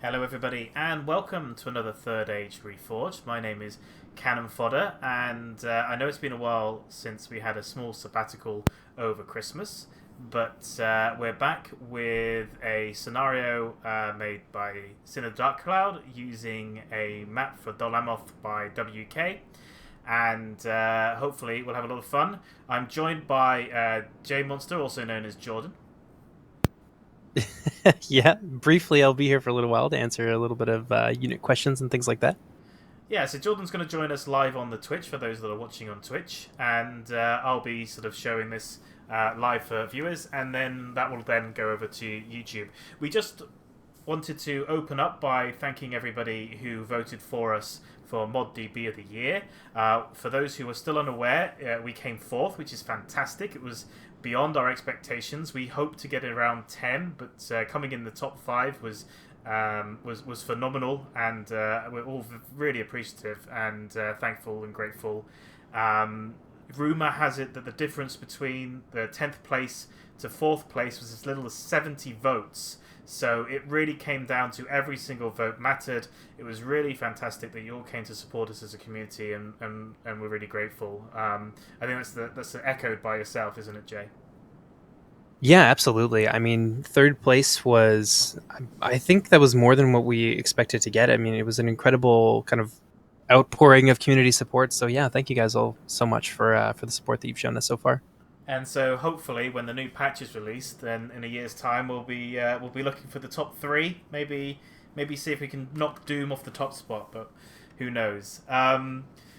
Hello, everybody, and welcome to another Third Age Reforged. My name is Cannon Fodder, and I know it's been a while since we had a small sabbatical over Christmas, but we're back with a scenario made by Sin of Dark Cloud using a map for DOL AMROTH by WK, and hopefully we'll have a lot of fun. I'm joined by J Monster, also known as Jordan. Yeah, briefly, I'll be here for a little while to answer a little bit of unit questions and things like that. Yeah, so Jordan's going to join us live on the Twitch for those that are watching on Twitch, and I'll be sort of showing this live for viewers, and then that will then go over to YouTube. We just wanted to open up by thanking everybody who voted for us for ModDB of the Year. For those who are still unaware, we came fourth, which is fantastic. It was beyond our expectations. We hoped to get around 10, but coming in the top 5 was phenomenal, and we're all really appreciative and thankful and grateful. Rumor has it that the difference between the 10th place to 4th place was as little as 70 votes. So it really came down to every single vote mattered. It was really fantastic that you all came to support us as a community, and we're really grateful. I think that's echoed by yourself, isn't it, Jay? Yeah, absolutely. I mean, third place was, I think that was more than what we expected to get. I mean, it was an incredible kind of outpouring of community support. So yeah, thank you guys all so much for the support that you've shown us so far. And so hopefully, when the new patch is released, then in a year's time we'll be looking for the top 3. Maybe see if we can knock Doom off the top spot, but who knows?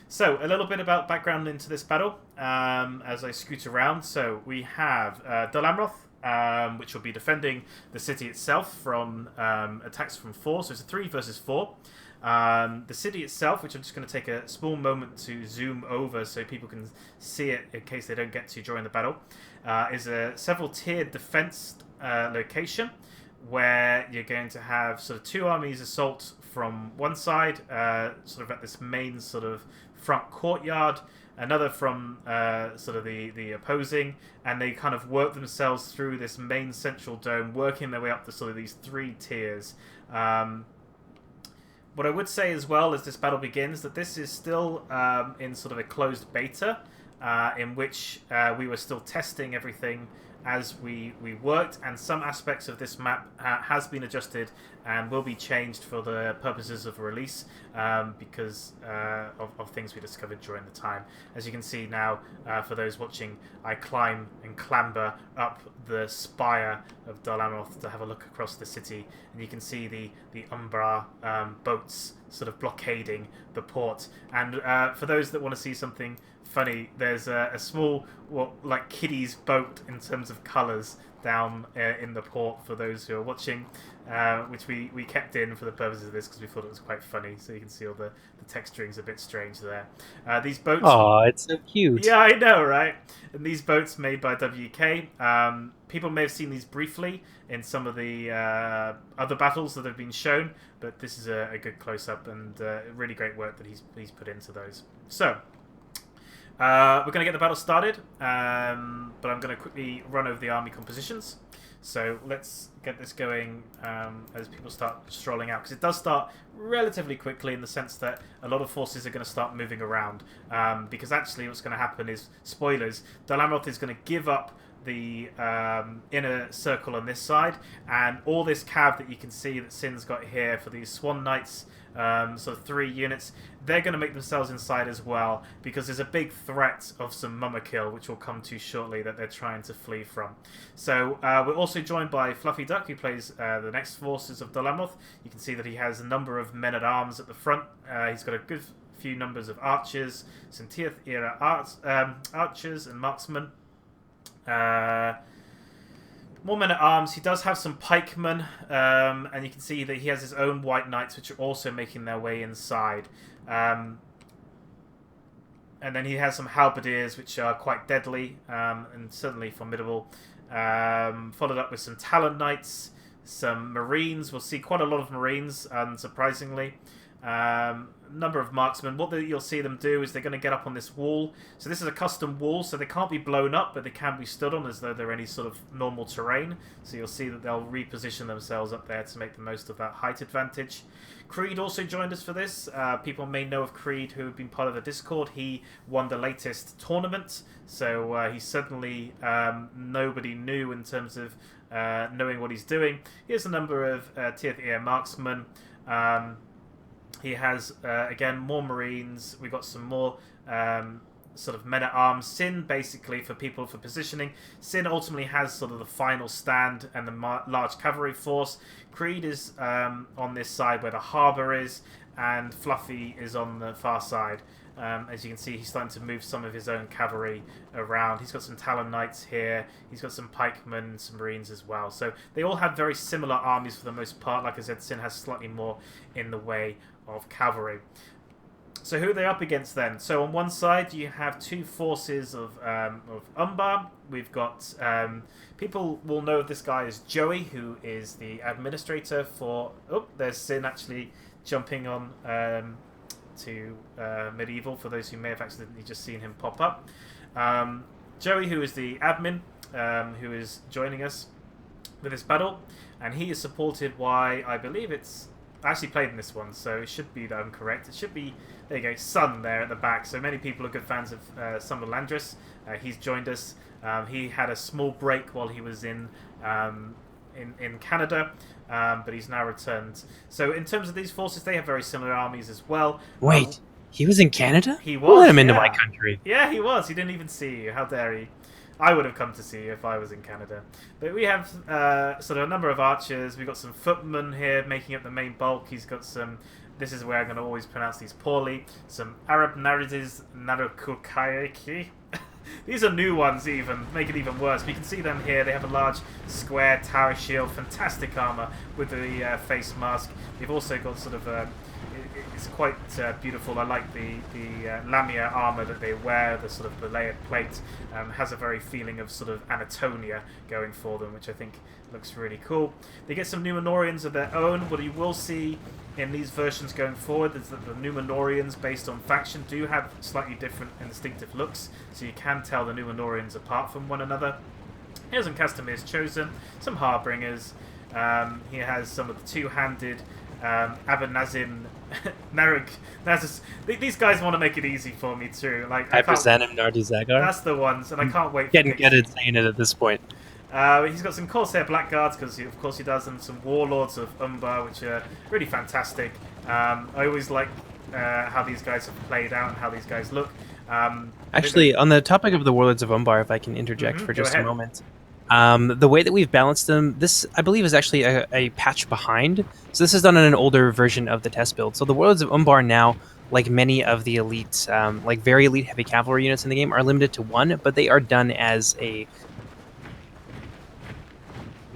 So a little bit about background into this battle as I scoot around. So we have DOL AMROTH, which will be defending the city itself from attacks from 4. So it's a 3 versus 4. The city itself, which I'm just going to take a small moment to zoom over so people can see it in case they don't get to during the battle, is a several tiered defense location where you're going to have sort of 2 armies assault from one side, sort of at this main sort of front courtyard, another from sort of the opposing, and they kind of work themselves through this main central dome, working their way up to sort of these 3 tiers. What I would say as well as this battle begins, that this is still in sort of a closed beta, in which we were still testing everything as we worked, and some aspects of this map has been adjusted and will be changed for the purposes of release because of things we discovered during the time. As you can see now, for those watching, I climb and clamber up the spire of DOL AMROTH to have a look across the city, and you can see the Umbra boats sort of blockading the port. And for those that want to see something funny, there's a small, like kiddies boat in terms of colours down in the port for those who are watching, which we kept in for the purposes of this because we thought it was quite funny. So you can see all the texturing's a bit strange there. These boats, Oh, it's so cute. yeah, I know, right? And these boats made by WK. People may have seen these briefly in some of the other battles that have been shown, but this is a good close-up and really great work that he's put into those. So, we're going to get the battle started, but I'm going to quickly run over the army compositions. So let's get this going as people start strolling out, because it does start relatively quickly in the sense that a lot of forces are going to start moving around, because actually what's going to happen is, spoilers, DOL AMROTH is going to give up the inner circle on this side, and all this cav that you can see that Sin's got here for these Swan Knights, sort of 3 units, they're going to make themselves inside as well, because there's a big threat of some mummer kill, which we'll come to shortly, that they're trying to flee from. So we're also joined by Fluffy Duck, who plays the next forces of DOL AMROTH. You can see that he has a number of men-at-arms at the front. He's got a good few numbers of archers, some Tier era archers and marksmen. More men-at-arms. He does have some pikemen, and you can see that he has his own white knights, which are also making their way inside. And then he has some halberdiers, which are quite deadly and certainly formidable. Followed up with some Talon Knights, some Marines. We'll see quite a lot of Marines, unsurprisingly. Number of marksmen. What you'll see them do is they're going to get up on this wall. So this is a custom wall, so they can't be blown up, but they can be stood on as though they're any sort of normal terrain. So you'll see that they'll reposition themselves up there to make the most of that height advantage. Creed also joined us for this. People may know of Creed who have been part of the Discord. He won the latest tournament, so he's certainly nobody new in terms of knowing what he's doing. Here's a number of tier 3 marksmen. He has, again, more Marines. We've got some more sort of men-at-arms. Sin, basically, for people for positioning. Sin ultimately has sort of the final stand and the large cavalry force. Creed is on this side where the harbour is, and Fluffy is on the far side. As you can see, he's starting to move some of his own cavalry around. He's got some Talon Knights here. He's got some pikemen, some Marines as well. So they all have very similar armies for the most part. Like I said, Sin has slightly more in the way of cavalry. So who are they up against then? So on one side you have two forces of Umbar. We've got people will know this guy as Joey, who is the administrator for. Oh, there's Sin actually jumping on to Medieval. For those who may have accidentally just seen him pop up, Joey, who is the admin, who is joining us with this battle, and he is supported by, I believe it's. I actually played in this one, so it should be that I'm correct. It should be, there you go, Sun there at the back. So many people are good fans of Sun of Landris. He's joined us. He had a small break while he was in Canada, but he's now returned. So in terms of these forces, they have very similar armies as well. Wait, he was in Canada? He was. Let him into my country. Yeah, he was. He didn't even see you. How dare he? I would have come to see you if I was in Canada. But we have sort of a number of archers. We've got some footmen here making up the main bulk. He's got some... This is where I'm going to always pronounce these poorly. Some Arab Naridiz Narukukayaki. These are new ones even, make it even worse. But you can see them here. They have a large square tower shield. Fantastic armour with the face mask. They've also got sort of... it's quite beautiful. I like the Lamia armour that they wear, the sort of the layered plate. Has a very feeling of sort of Anatolia going for them, which I think looks really cool. They get some Numenorians of their own. What you will see in these versions going forward is that the Numenorians, based on faction, do have slightly different and distinctive looks, so you can tell the Numenorians apart from one another. Here's some Castamir's chosen, some Harbingers. He has some of the two-handed Abanazim, Naruk. These guys want to make it easy for me too. Like Abrazanim Nardizagar. That's the ones, and I can't wait. Getting good at saying it at this point. He's got some Corsair Blackguards, because of course he does, and some Warlords of Umbar, which are really fantastic. I always like how these guys have played out and how these guys look. Actually, on the topic of the Warlords of Umbar, if I can interject for just a moment. The way that we've balanced them, this, I believe, is actually a patch behind. So this is done on an older version of the test build. So the Warlords of Umbar now, like many of the elite, like very elite heavy cavalry units in the game, are limited to one, but they are done as a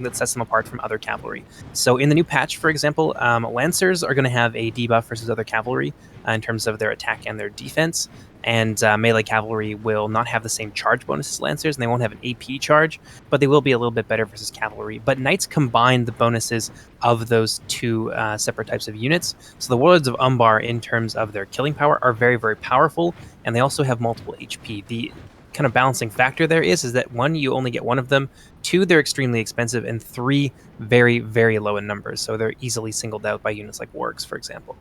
that sets them apart from other cavalry. So in the new patch, for example, Lancers are going to have a debuff versus other cavalry in terms of their attack and their defense, and melee cavalry will not have the same charge bonus as Lancers, and they won't have an AP charge, but they will be a little bit better versus cavalry. But Knights combine the bonuses of those two separate types of units. So the Warlords of Umbar, in terms of their killing power, are very, very powerful, and they also have multiple HP. The kind of balancing factor there is that one, you only get one of them, two, they're extremely expensive, and three, very, very low in numbers, so they're easily singled out by units like Wargs, for example.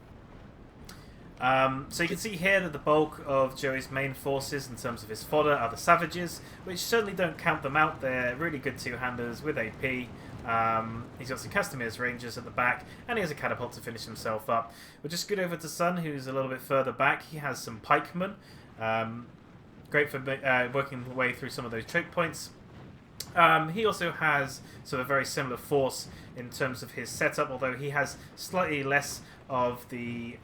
So you can see here that the bulk of Joey's main forces in terms of his fodder are the Savages, which certainly don't count them out. They're really good two-handers with AP. He's got some Castamir's Rangers at the back, and he has a catapult to finish himself up. We'll just scoot over to Sun, who's a little bit further back. He has some pikemen. Great for working the way through some of those choke points. He also has sort of a very similar force in terms of his setup, although he has slightly less of the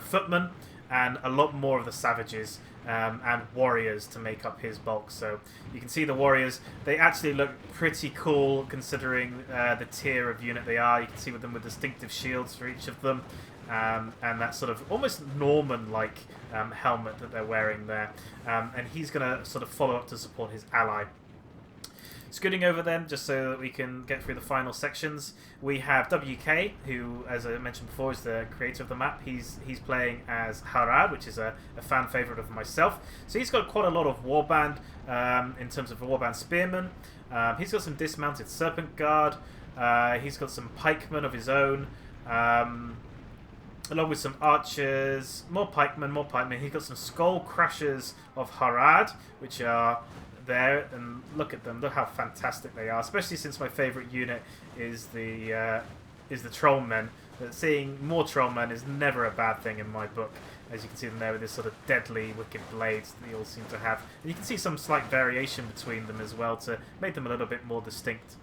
footmen and a lot more of the Savages and warriors to make up his bulk. So you can see the warriors, they actually look pretty cool considering the tier of unit they are. You can see with them with distinctive shields for each of them. And that sort of almost Norman-like helmet that they're wearing there. And he's going to sort of follow up to support his ally. Scooting over then, just so that we can get through the final sections, we have WK, who, as I mentioned before, is the creator of the map. He's playing as Harad, which is a fan favourite of myself. So he's got quite a lot of warband in terms of warband spearmen. He's got some dismounted serpent guard. He's got some pikemen of his own. Along with some archers, more pikemen. He's got some skull crashers of Harad, which are there, and look at them. Look how fantastic they are. Especially since my favourite unit is the trollmen. But seeing more trollmen is never a bad thing in my book. As you can see them there with this sort of deadly, wicked blades that they all seem to have, and you can see some slight variation between them as well to make them a little bit more distinct.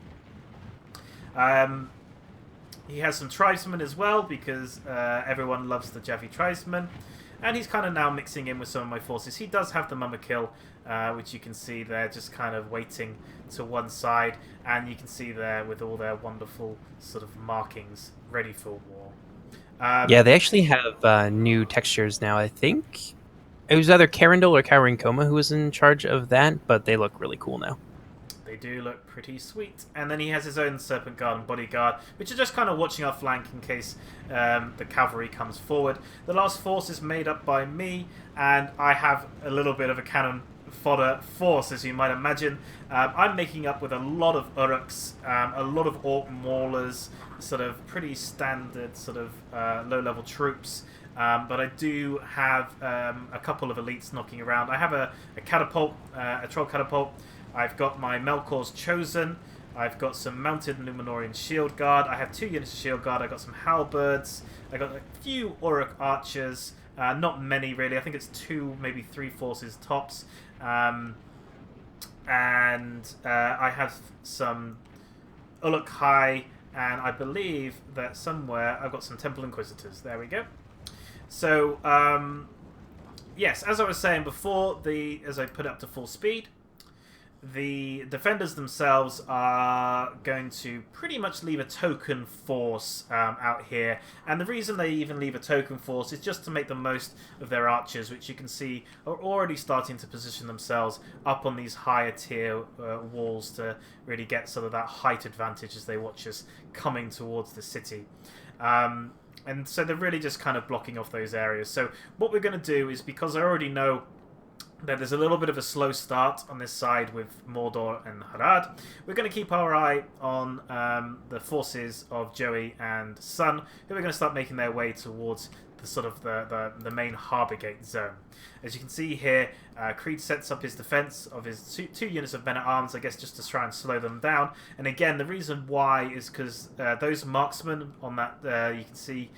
He has some tribesmen as well, because everyone loves the Javi tribesmen. And he's kind of now mixing in with some of my forces. He does have the Mummakill, which you can see there just kind of waiting to one side. And you can see there with all their wonderful sort of markings ready for war. Yeah, they actually have new textures now. I think it was either Carindel or Karinkoma who was in charge of that, but they look really cool now. They do look pretty sweet. And then he has his own Serpent Guard and Bodyguard, which are just kind of watching our flank in case the cavalry comes forward. The last force is made up by me, and I have a little bit of a cannon fodder force, as you might imagine. I'm making up with a lot of Uruks, a lot of Orc Maulers, sort of pretty standard sort of low-level troops. But I do have a couple of elites knocking around. I have a catapult, a troll catapult. I've got my Melkor's Chosen. I've got some mounted Numenorian Shield Guard. I have 2 units of Shield Guard. I've got some Halberds. I've got a few Uruk Archers. Not many, really. I think it's 2, maybe 3 forces tops. And I have some Uluk High. And I believe that somewhere I've got some Temple Inquisitors. There we go. So, yes, as I was saying before, as I put it up to full speed, the defenders themselves are going to pretty much leave a token force out here. And the reason they even leave a token force is just to make the most of their archers, which you can see are already starting to position themselves up on these higher tier walls to really get sort of that height advantage as they watch us coming towards the city. And so they're really just kind of blocking off those areas. So what we're going to do is, because I already know that there's a little bit of a slow start on this side with Mordor and Harad, we're going to keep our eye on the forces of Joey and Sun, who are going to start making their way towards the sort of the main harbour gate zone. As you can see here, Creed sets up his defence of his two units of men-at-arms, I guess just to try and slow them down. And again, the reason why is because those marksmen on that, you can see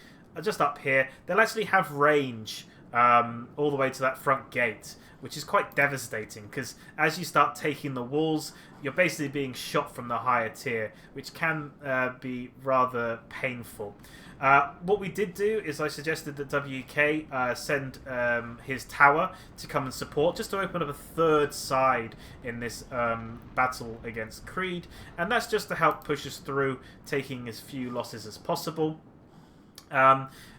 just up here, they'll actually have range all the way to that front gate, which is quite devastating, because as you start taking the walls, you're basically being shot from the higher tier, which can be rather painful. What we did do is I suggested that WK send his tower to come and support, just to open up a third side in this battle against Creed, and that's just to help push us through, taking as few losses as possible.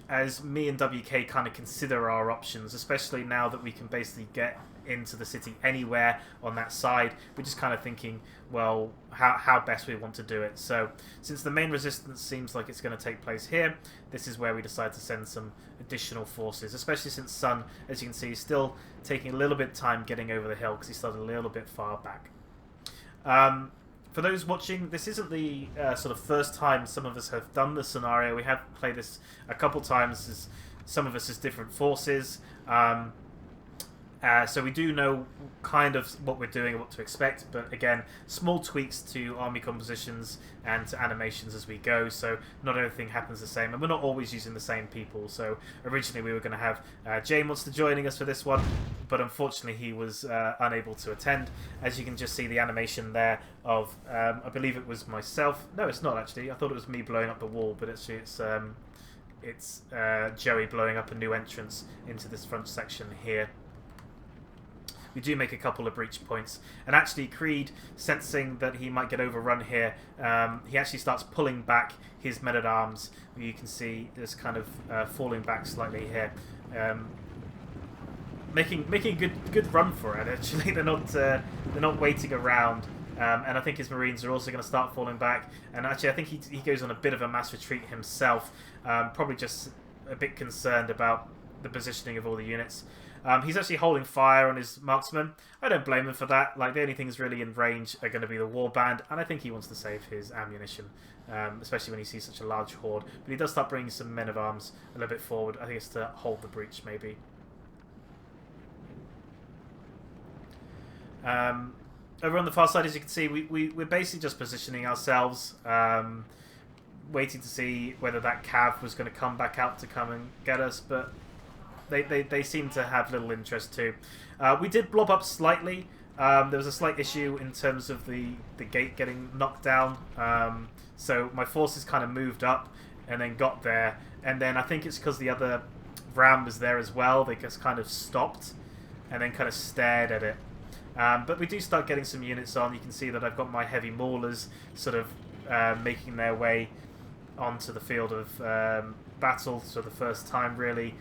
As me and WK kind of consider our options, especially now that we can basically get into the city anywhere on that side. We're just kind of thinking, well, how best we want to do it. So since the main resistance seems like it's going to take place here, this is where we decide to send some additional forces, especially since Sun, as you can see, is still taking a little bit of time getting over the hill because he started a little bit far back. For those watching, this isn't the sort of first time some of us have done this scenario. We have played this a couple times, as some of us as different forces. So we do know kind of what we're doing and what to expect, but again, small tweaks to army compositions and to animations as we go, so not everything happens the same, and we're not always using the same people. So originally we were going to have Jay Monster joining us for this one, but unfortunately he was unable to attend. As you can just see the animation there of, I believe it was myself. No, it's not actually. I thought it was me blowing up the wall, but actually it's Joey blowing up a new entrance into this front section here. We do make a couple of breach points, and actually Creed, sensing that he might get overrun here, he actually starts pulling back his men-at-arms. You can see this kind of falling back slightly here, making a good run for it. Actually, they're not waiting around And I think his Marines are also going to start falling back. And actually, I think he goes on a bit of a mass retreat himself, probably just a bit concerned about the positioning of all the units. He's actually holding fire on his marksmen. I don't blame him for that. Like, the only things really in range are going to be the warband, and I think he wants to save his ammunition, especially when he sees such a large horde. But he does start bringing some men-of-arms a little bit forward. I think it's to hold the breach, maybe. Over on the far side, as you can see, we're basically just positioning ourselves, waiting to see whether that cav was going to come back out to come and get us, but they seem to have little interest too. We did blob up slightly. There was a slight issue in terms of the gate getting knocked down, so my forces kind of moved up and then got there, and then I think it's because the other ram was there as well. They just kind of stopped and then kind of stared at it. But we do start getting some units on. You can see that I've got my heavy maulers sort of making their way onto the field of battle for the first time, really,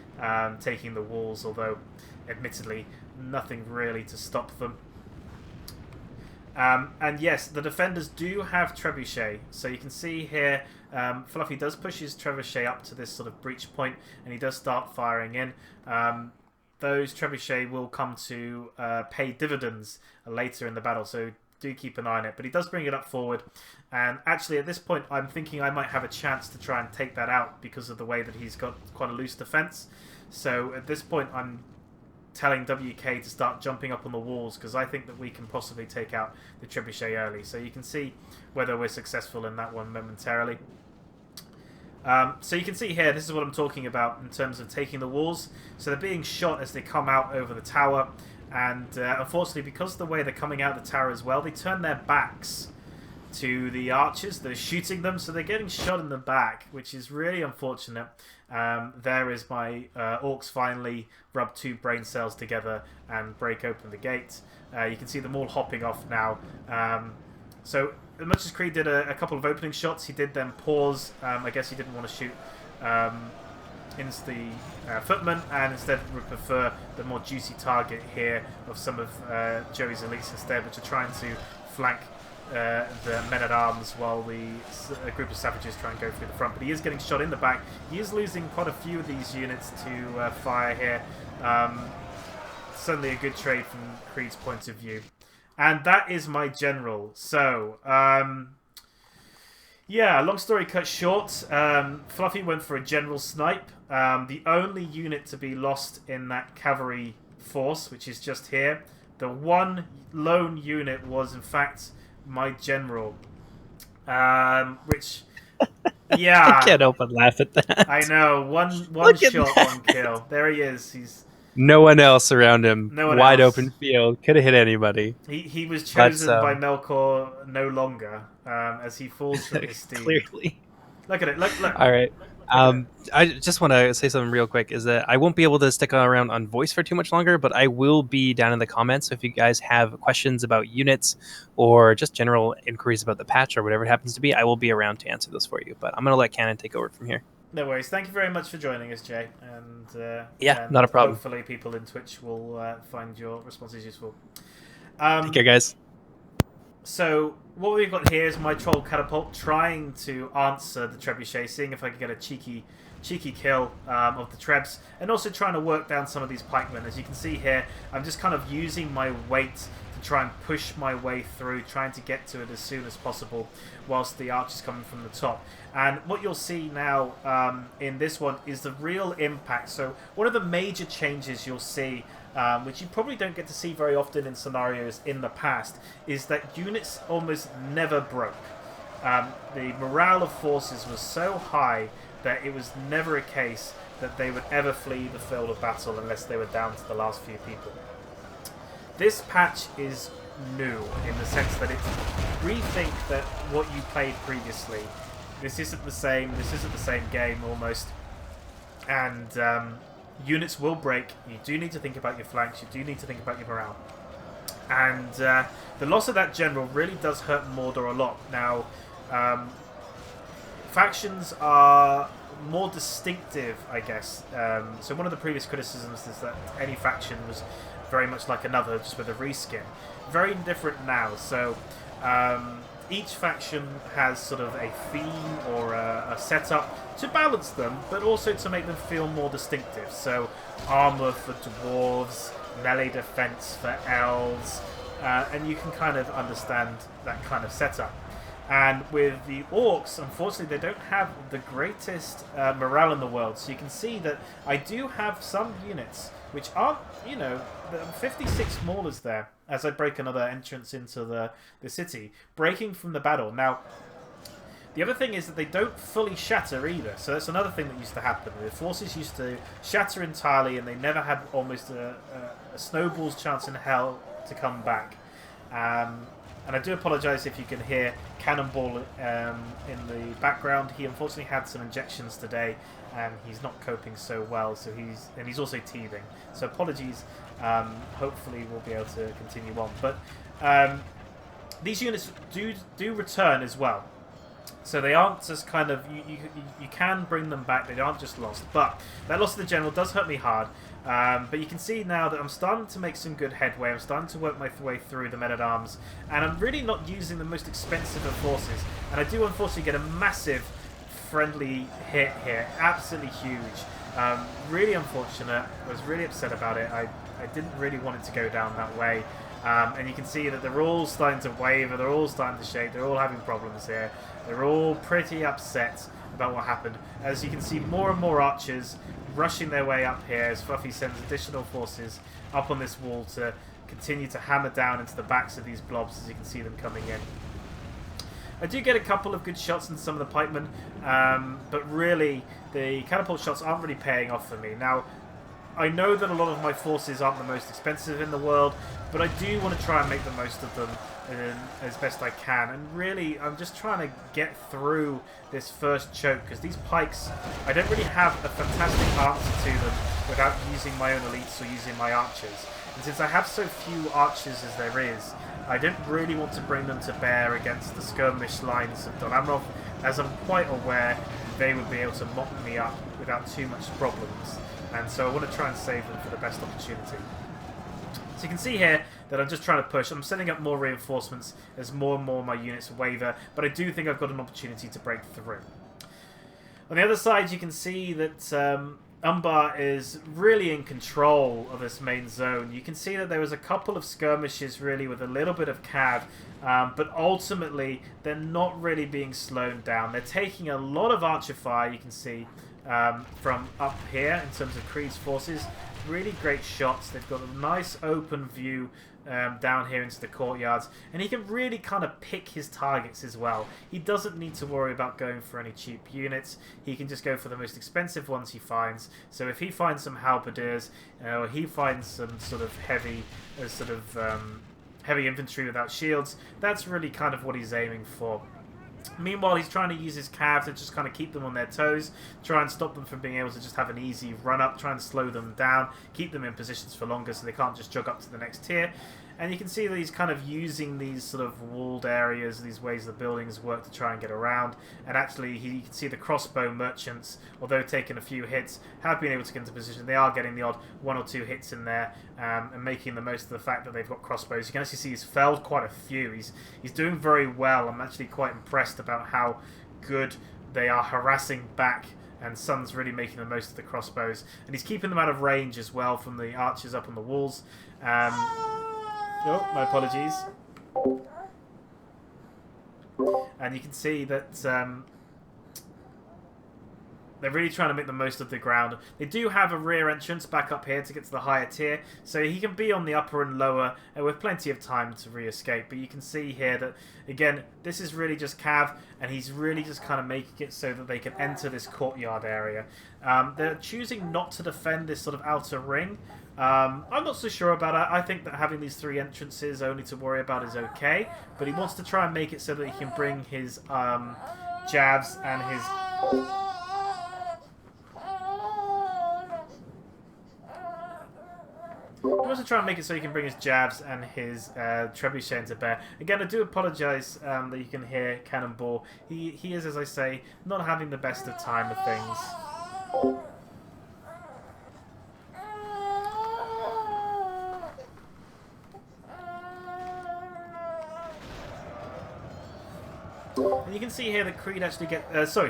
taking the walls, although admittedly nothing really to stop them. And yes, the defenders do have trebuchet, so you can see here Fluffy does push his trebuchet up to this sort of breach point, and he does start firing in. Those trebuchet will come to pay dividends later in the battle, so do keep an eye on it. But he does bring it up forward, and actually at this point I'm thinking I might have a chance to try and take that out because of the way that he's got quite a loose defense. So at this point I'm telling WK to start jumping up on the walls, because I think that we can possibly take out the trebuchet early. So you can see whether we're successful in that one momentarily. So you can see here, this is what I'm talking about in terms of taking the walls. So they're being shot as they come out over the tower, and unfortunately, because of the way they're coming out of the tower as well, they turn their backs to the archers. They're shooting them, so they're getting shot in the back, which is really unfortunate. There is my orcs finally rub two brain cells together and break open the gate. You can see them all hopping off now. So as much as Creed did a couple of opening shots, he did then pause. I guess he didn't want to shoot into the footmen, and instead would prefer the more juicy target here of some of Joey's elites instead, which are trying to flank the men-at-arms while a group of savages try and go through the front. But he is getting shot in the back. He is losing quite a few of these units to fire here. Certainly a good trade from Creed's point of view. And that is my general. So, yeah, long story cut short, Fluffy went for a general snipe. The only unit to be lost in that cavalry force, which is just here, the one lone unit was in fact my general. Which, yeah. I can't help but laugh at that. I know, one shot, one kill. There he is. He's... No one else around him. No one Wide else. open field. Could have hit anybody. He was chosen by Melkor no longer, as he falls from his steed. Clearly. Look at it. Look. All right. I just want to say something real quick, is that I won't be able to stick around on voice for too much longer, but I will be down in the comments. So if you guys have questions about units or just general inquiries about the patch or whatever it happens to be, I will be around to answer those for you. But I'm going to let Cannon take over from here. No worries. Thank you very much for joining us, Jay. And yeah, not a problem. Hopefully people in Twitch will find your responses useful. Take care, guys. So what we've got here is my troll catapult trying to answer the trebuchet, seeing if I can get a cheeky kill of the trebs, and also trying to work down some of these pikemen. As you can see here, I'm just kind of using my weight to try and push my way through, trying to get to it as soon as possible, whilst the archers coming from the top. And what you'll see now in this one is the real impact. So one of the major changes you'll see, which you probably don't get to see very often in scenarios in the past, is that units almost never broke. The morale of forces was so high that it was never a case that they would ever flee the field of battle unless they were down to the last few people. This patch is new in the sense that it's rethink that what you played previously. This isn't the same game almost, and units will break. You do need to think about your flanks, you do need to think about your morale, and the loss of that general really does hurt Mordor a lot. Now, factions are more distinctive, I guess. So one of the previous criticisms is that any faction was very much like another, just with a reskin. Very different now. So Each faction has sort of a theme or a setup to balance them, but also to make them feel more distinctive. So armor for dwarves, melee defense for elves, and you can kind of understand that kind of setup. And with the orcs, unfortunately, they don't have the greatest morale in the world. So you can see that I do have some units which aren't, you know, the 56 maulers there as I break another entrance into the city, breaking from the battle. Now, the other thing is that they don't fully shatter either. So that's another thing that used to happen. The forces used to shatter entirely, and they never had almost a snowball's chance in hell to come back. And I do apologise if you can hear Cannonball in the background. He unfortunately had some injections today, and he's not coping so well. So he's also teething. So apologies. Hopefully we'll be able to continue on. But these units do return as well. So they aren't just kind of... You can bring them back. They aren't just lost. But that loss of the general does hurt me hard. But you can see now that I'm starting to make some good headway. I'm starting to work my way through the men-at-arms. And I'm really not using the most expensive of forces. And I do unfortunately get a massive friendly hit here. Absolutely huge. Really unfortunate. I was really upset about it. I didn't really want it to go down that way. And you can see that they're all starting to waver. They're all starting to shake. They're all having problems here. They're all pretty upset about what happened. As you can see, more and more archers rushing their way up here as Fluffy sends additional forces up on this wall to continue to hammer down into the backs of these blobs as you can see them coming in. I do get a couple of good shots in some of the pikemen, but really the catapult shots aren't really paying off for me. Now, I know that a lot of my forces aren't the most expensive in the world, but I do want to try and make the most of them as best I can. And really, I'm just trying to get through this first choke, because these pikes, I don't really have a fantastic answer to them without using my own elites or using my archers. And since I have so few archers as there is, I don't really want to bring them to bear against the skirmish lines of DOL AMROTH, as I'm quite aware they would be able to mop me up without too much problems. And so I want to try and save them for the best opportunity. So you can see here that I'm just trying to push. I'm setting up more reinforcements as more and more of my units waver, but I do think I've got an opportunity to break through. On the other side, you can see that Umbar is really in control of this main zone. You can see that there was a couple of skirmishes really with a little bit of cav, but ultimately they're not really being slowed down. They're taking a lot of archer fire, you can see, from up here in terms of Creed's forces. Really great shots. They've got a nice open view down here into the courtyards, and he can really kind of pick his targets as well. He doesn't need to worry about going for any cheap units. He can just go for the most expensive ones he finds. So if he finds some halberdiers, or he finds some sort of heavy heavy infantry without shields, that's really kind of what he's aiming for. Meanwhile, he's trying to use his cav to just kind of keep them on their toes, try and stop them from being able to just have an easy run-up, try and slow them down, keep them in positions for longer so they can't just jog up to the next tier. And you can see that he's kind of using these sort of walled areas, these ways the buildings work to try and get around. And actually, you can see the crossbow merchants, although taking a few hits, have been able to get into position. They are getting the odd 1 or 2 hits in there, and making the most of the fact that they've got crossbows. You can actually see he's felled quite a few. He's doing very well. I'm actually quite impressed about how good they are harassing back, and Sun's really making the most of the crossbows. And he's keeping them out of range as well from the archers up on the walls. Oh, my apologies. And you can see that they're really trying to make the most of the ground. They do have a rear entrance back up here to get to the higher tier, so he can be on the upper and lower with plenty of time to re-escape. But you can see here that, again, this is really just cav, and he's really just kind of making it so that they can enter this courtyard area. They're choosing not to defend this sort of outer ring. I'm not so sure about it. I think that having these 3 entrances only to worry about is okay, but he wants to try and make it so that he can bring his jabs and his... He wants to try and make it so he can bring his jabs and his trebuchet to bear. Again, I do apologise that you can hear Cannonball. He is, as I say, not having the best of time with things. can see here that Creed actually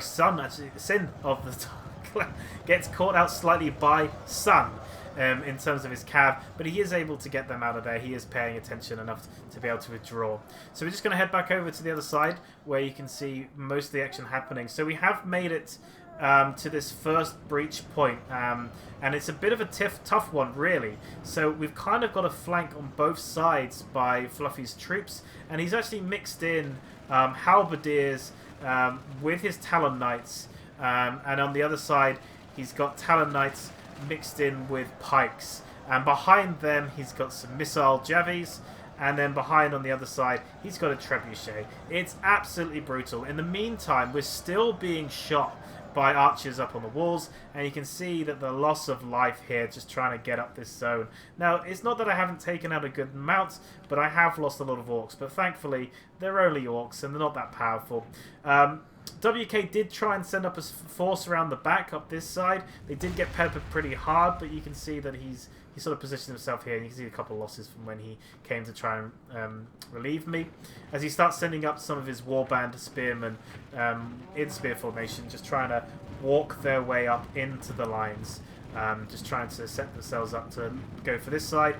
Sin of the gets caught out slightly by Sun in terms of his cav, but he is able to get them out of there. He is paying attention enough to be able to withdraw. So we're just going to head back over to the other side where you can see most of the action happening. So we have made it to this first breach point, and it's a bit of a tough one, really. So we've kind of got a flank on both sides by Fluffy's troops, and he's actually mixed in halberdiers with his Talon Knights, and on the other side he's got Talon Knights mixed in with pikes, and behind them he's got some missile javies, and then behind on the other side he's got a trebuchet. It's absolutely brutal. In the meantime, we're still being shot by archers up on the walls, and you can see that the loss of life here just trying to get up this zone. Now, it's not that I haven't taken out a good amount, but I have lost a lot of orcs, but thankfully they're only orcs and they're not that powerful. WK did try and send up a force around the back up this side. They did get peppered pretty hard, but you can see that he sort of positioned himself here, and you can see a couple of losses from when he came to try and relieve me. As he starts sending up some of his warband spearmen in spear formation, just trying to walk their way up into the lines, just trying to set themselves up to go for this side.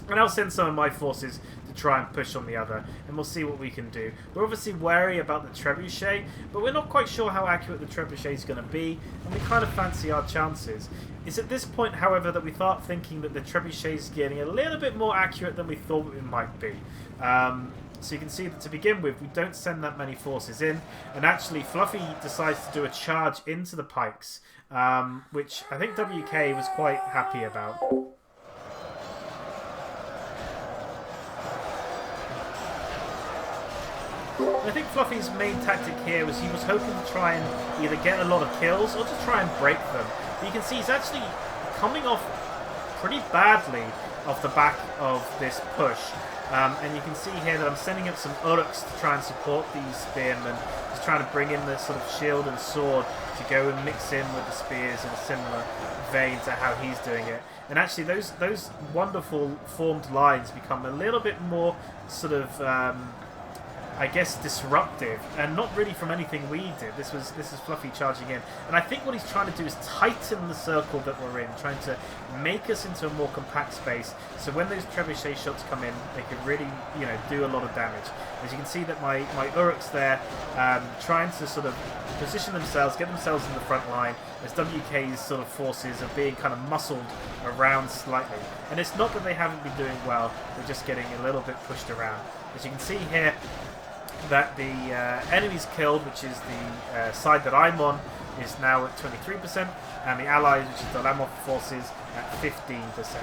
And I'll send some of my forces to try and push on the other, and we'll see what we can do. We're obviously wary about the trebuchet, but we're not quite sure how accurate the trebuchet is going to be, and we kind of fancy our chances. It's at this point, however, that we start thinking that the trebuchet is getting a little bit more accurate than we thought it might be. So you can see that to begin with, we don't send that many forces in, and actually Fluffy decides to do a charge into the pikes, which I think WK was quite happy about. I think Fluffy's main tactic here was he was hoping to try and either get a lot of kills or to try and break them. But you can see he's actually coming off pretty badly off the back of this push. And you can see here that I'm sending up some Uruks to try and support these spearmen. Just trying to bring in the sort of shield and sword to go and mix in with the spears in a similar vein to how he's doing it. And actually those wonderful formed lines become a little bit more sort of I guess disruptive, and not really from anything we did. This is Fluffy charging in, and I think what he's trying to do is tighten the circle that we're in, trying to make us into a more compact space, so when those trebuchet shots come in, they can really, you know, do a lot of damage. As you can see that my Uruks there, trying to sort of position themselves, get themselves in the front line, as WK's sort of forces are being kind of muscled around slightly. And it's not that they haven't been doing well, they're just getting a little bit pushed around. As you can see here, that the enemies killed, which is the side that I'm on, is now at 23%, and the allies, which is the DOL AMROTH forces, at 15%.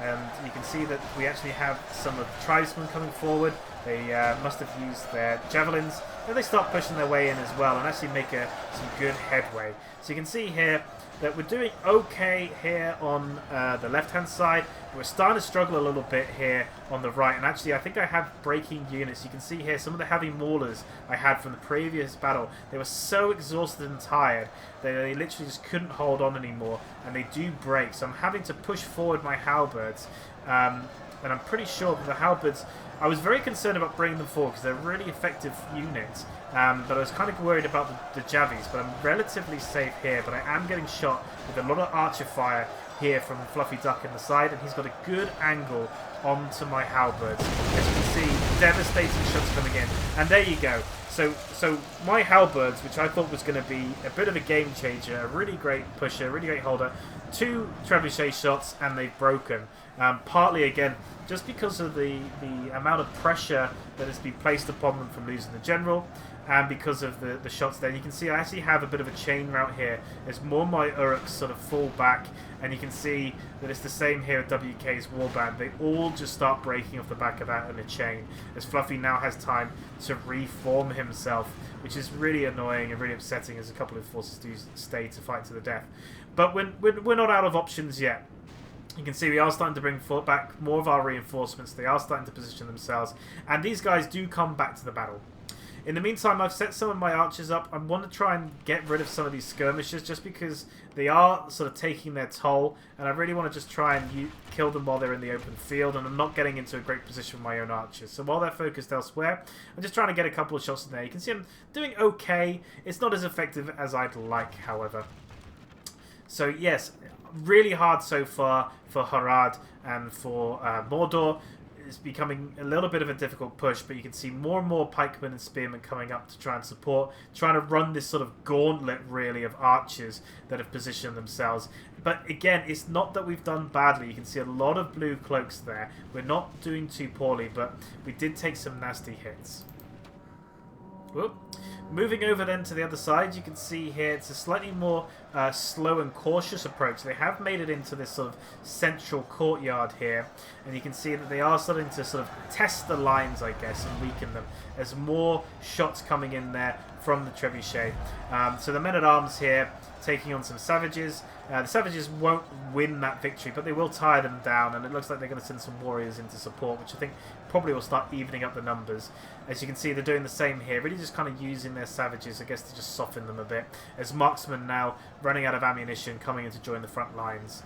And you can see that we actually have some of the tribesmen coming forward. They must have used their javelins, and they start pushing their way in as well, and actually make some good headway. So you can see here that we're doing okay here on the left-hand side. We're starting to struggle a little bit here on the right, and actually I think I have breaking units. You can see here some of the heavy maulers I had from the previous battle. They were so exhausted and tired that they literally just couldn't hold on anymore, and they do break. So I'm having to push forward my halberds, and I'm pretty sure that the halberds, I was very concerned about bringing them forward because they're really effective units, but I was kind of worried about the javies, but I'm relatively safe here. But I am getting shot with a lot of archer fire here from Fluffy Duck in the side, and he's got a good angle onto my halberds. As you can see, devastating shots coming in, and there you go. So my halberds, which I thought was going to be a bit of a game changer, a really great pusher, a really great holder, 2 trebuchet shots, and they've broken. Partly, again, just because of the amount of pressure that has been placed upon them from losing the general, and because of the shots there. You can see I actually have a bit of a chain route here as more of my Uruks sort of fall back, and you can see that it's the same here with WK's warband. They all just start breaking off the back of that in a chain, as Fluffy now has time to reform himself, which is really annoying and really upsetting, as a couple of forces do stay to fight to the death. But we're not out of options yet. You can see we are starting to bring back more of our reinforcements. They are starting to position themselves, and these guys do come back to the battle. In the meantime, I've set some of my archers up. I want to try and get rid of some of these skirmishers just because they are sort of taking their toll, and I really want to just try and kill them while they're in the open field, and I'm not getting into a great position with my own archers. So while they're focused elsewhere, I'm just trying to get a couple of shots in there. You can see I'm doing okay. It's not as effective as I'd like, however. So yes, really hard so far for Harad and for Mordor. It's becoming a little bit of a difficult push, but you can see more and more pikemen and spearmen coming up to try and support, trying to run this sort of gauntlet, really, of archers that have positioned themselves. But again, it's not that we've done badly. You can see a lot of blue cloaks there. We're not doing too poorly, but we did take some nasty hits. Whoop. Moving over then to the other side, you can see here it's a slightly more slow and cautious approach. They have made it into this sort of central courtyard here, and you can see that they are starting to sort of test the lines, I guess, and weaken them. There's more shots coming in there from the trebuchet. So the men-at-arms here taking on some savages. The savages won't win that victory, but they will tire them down, and it looks like they're going to send some warriors into support, which I think probably will start evening up the numbers. As you can see, they're doing the same here, really just kind of using their savages, I guess, to just soften them a bit, as marksmen now running out of ammunition, coming in to join the front lines.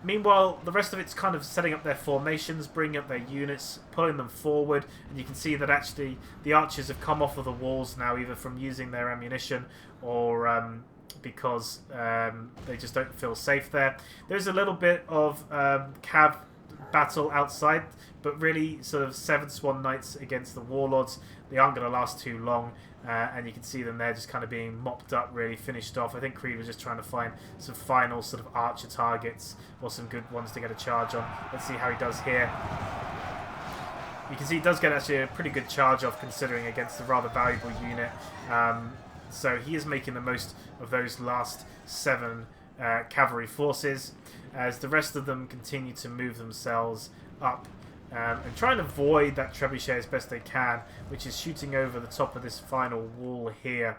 Meanwhile, the rest of it's kind of setting up their formations, bringing up their units, pulling them forward, and you can see that actually the archers have come off of the walls now, either from using their ammunition or because they just don't feel safe there. There's a little bit of cav battle outside, but really sort of 7 Swan Knights against the Warlords. They aren't going to last too long, and you can see them there just kind of being mopped up, really finished off. I think Creed was just trying to find some final sort of archer targets or some good ones to get a charge on. Let's see how he does here. You can see he does get actually a pretty good charge off, considering against a rather valuable unit. So he is making the most of those last 7 cavalry forces, as the rest of them continue to move themselves up and try and avoid that trebuchet as best they can, which is shooting over the top of this final wall here,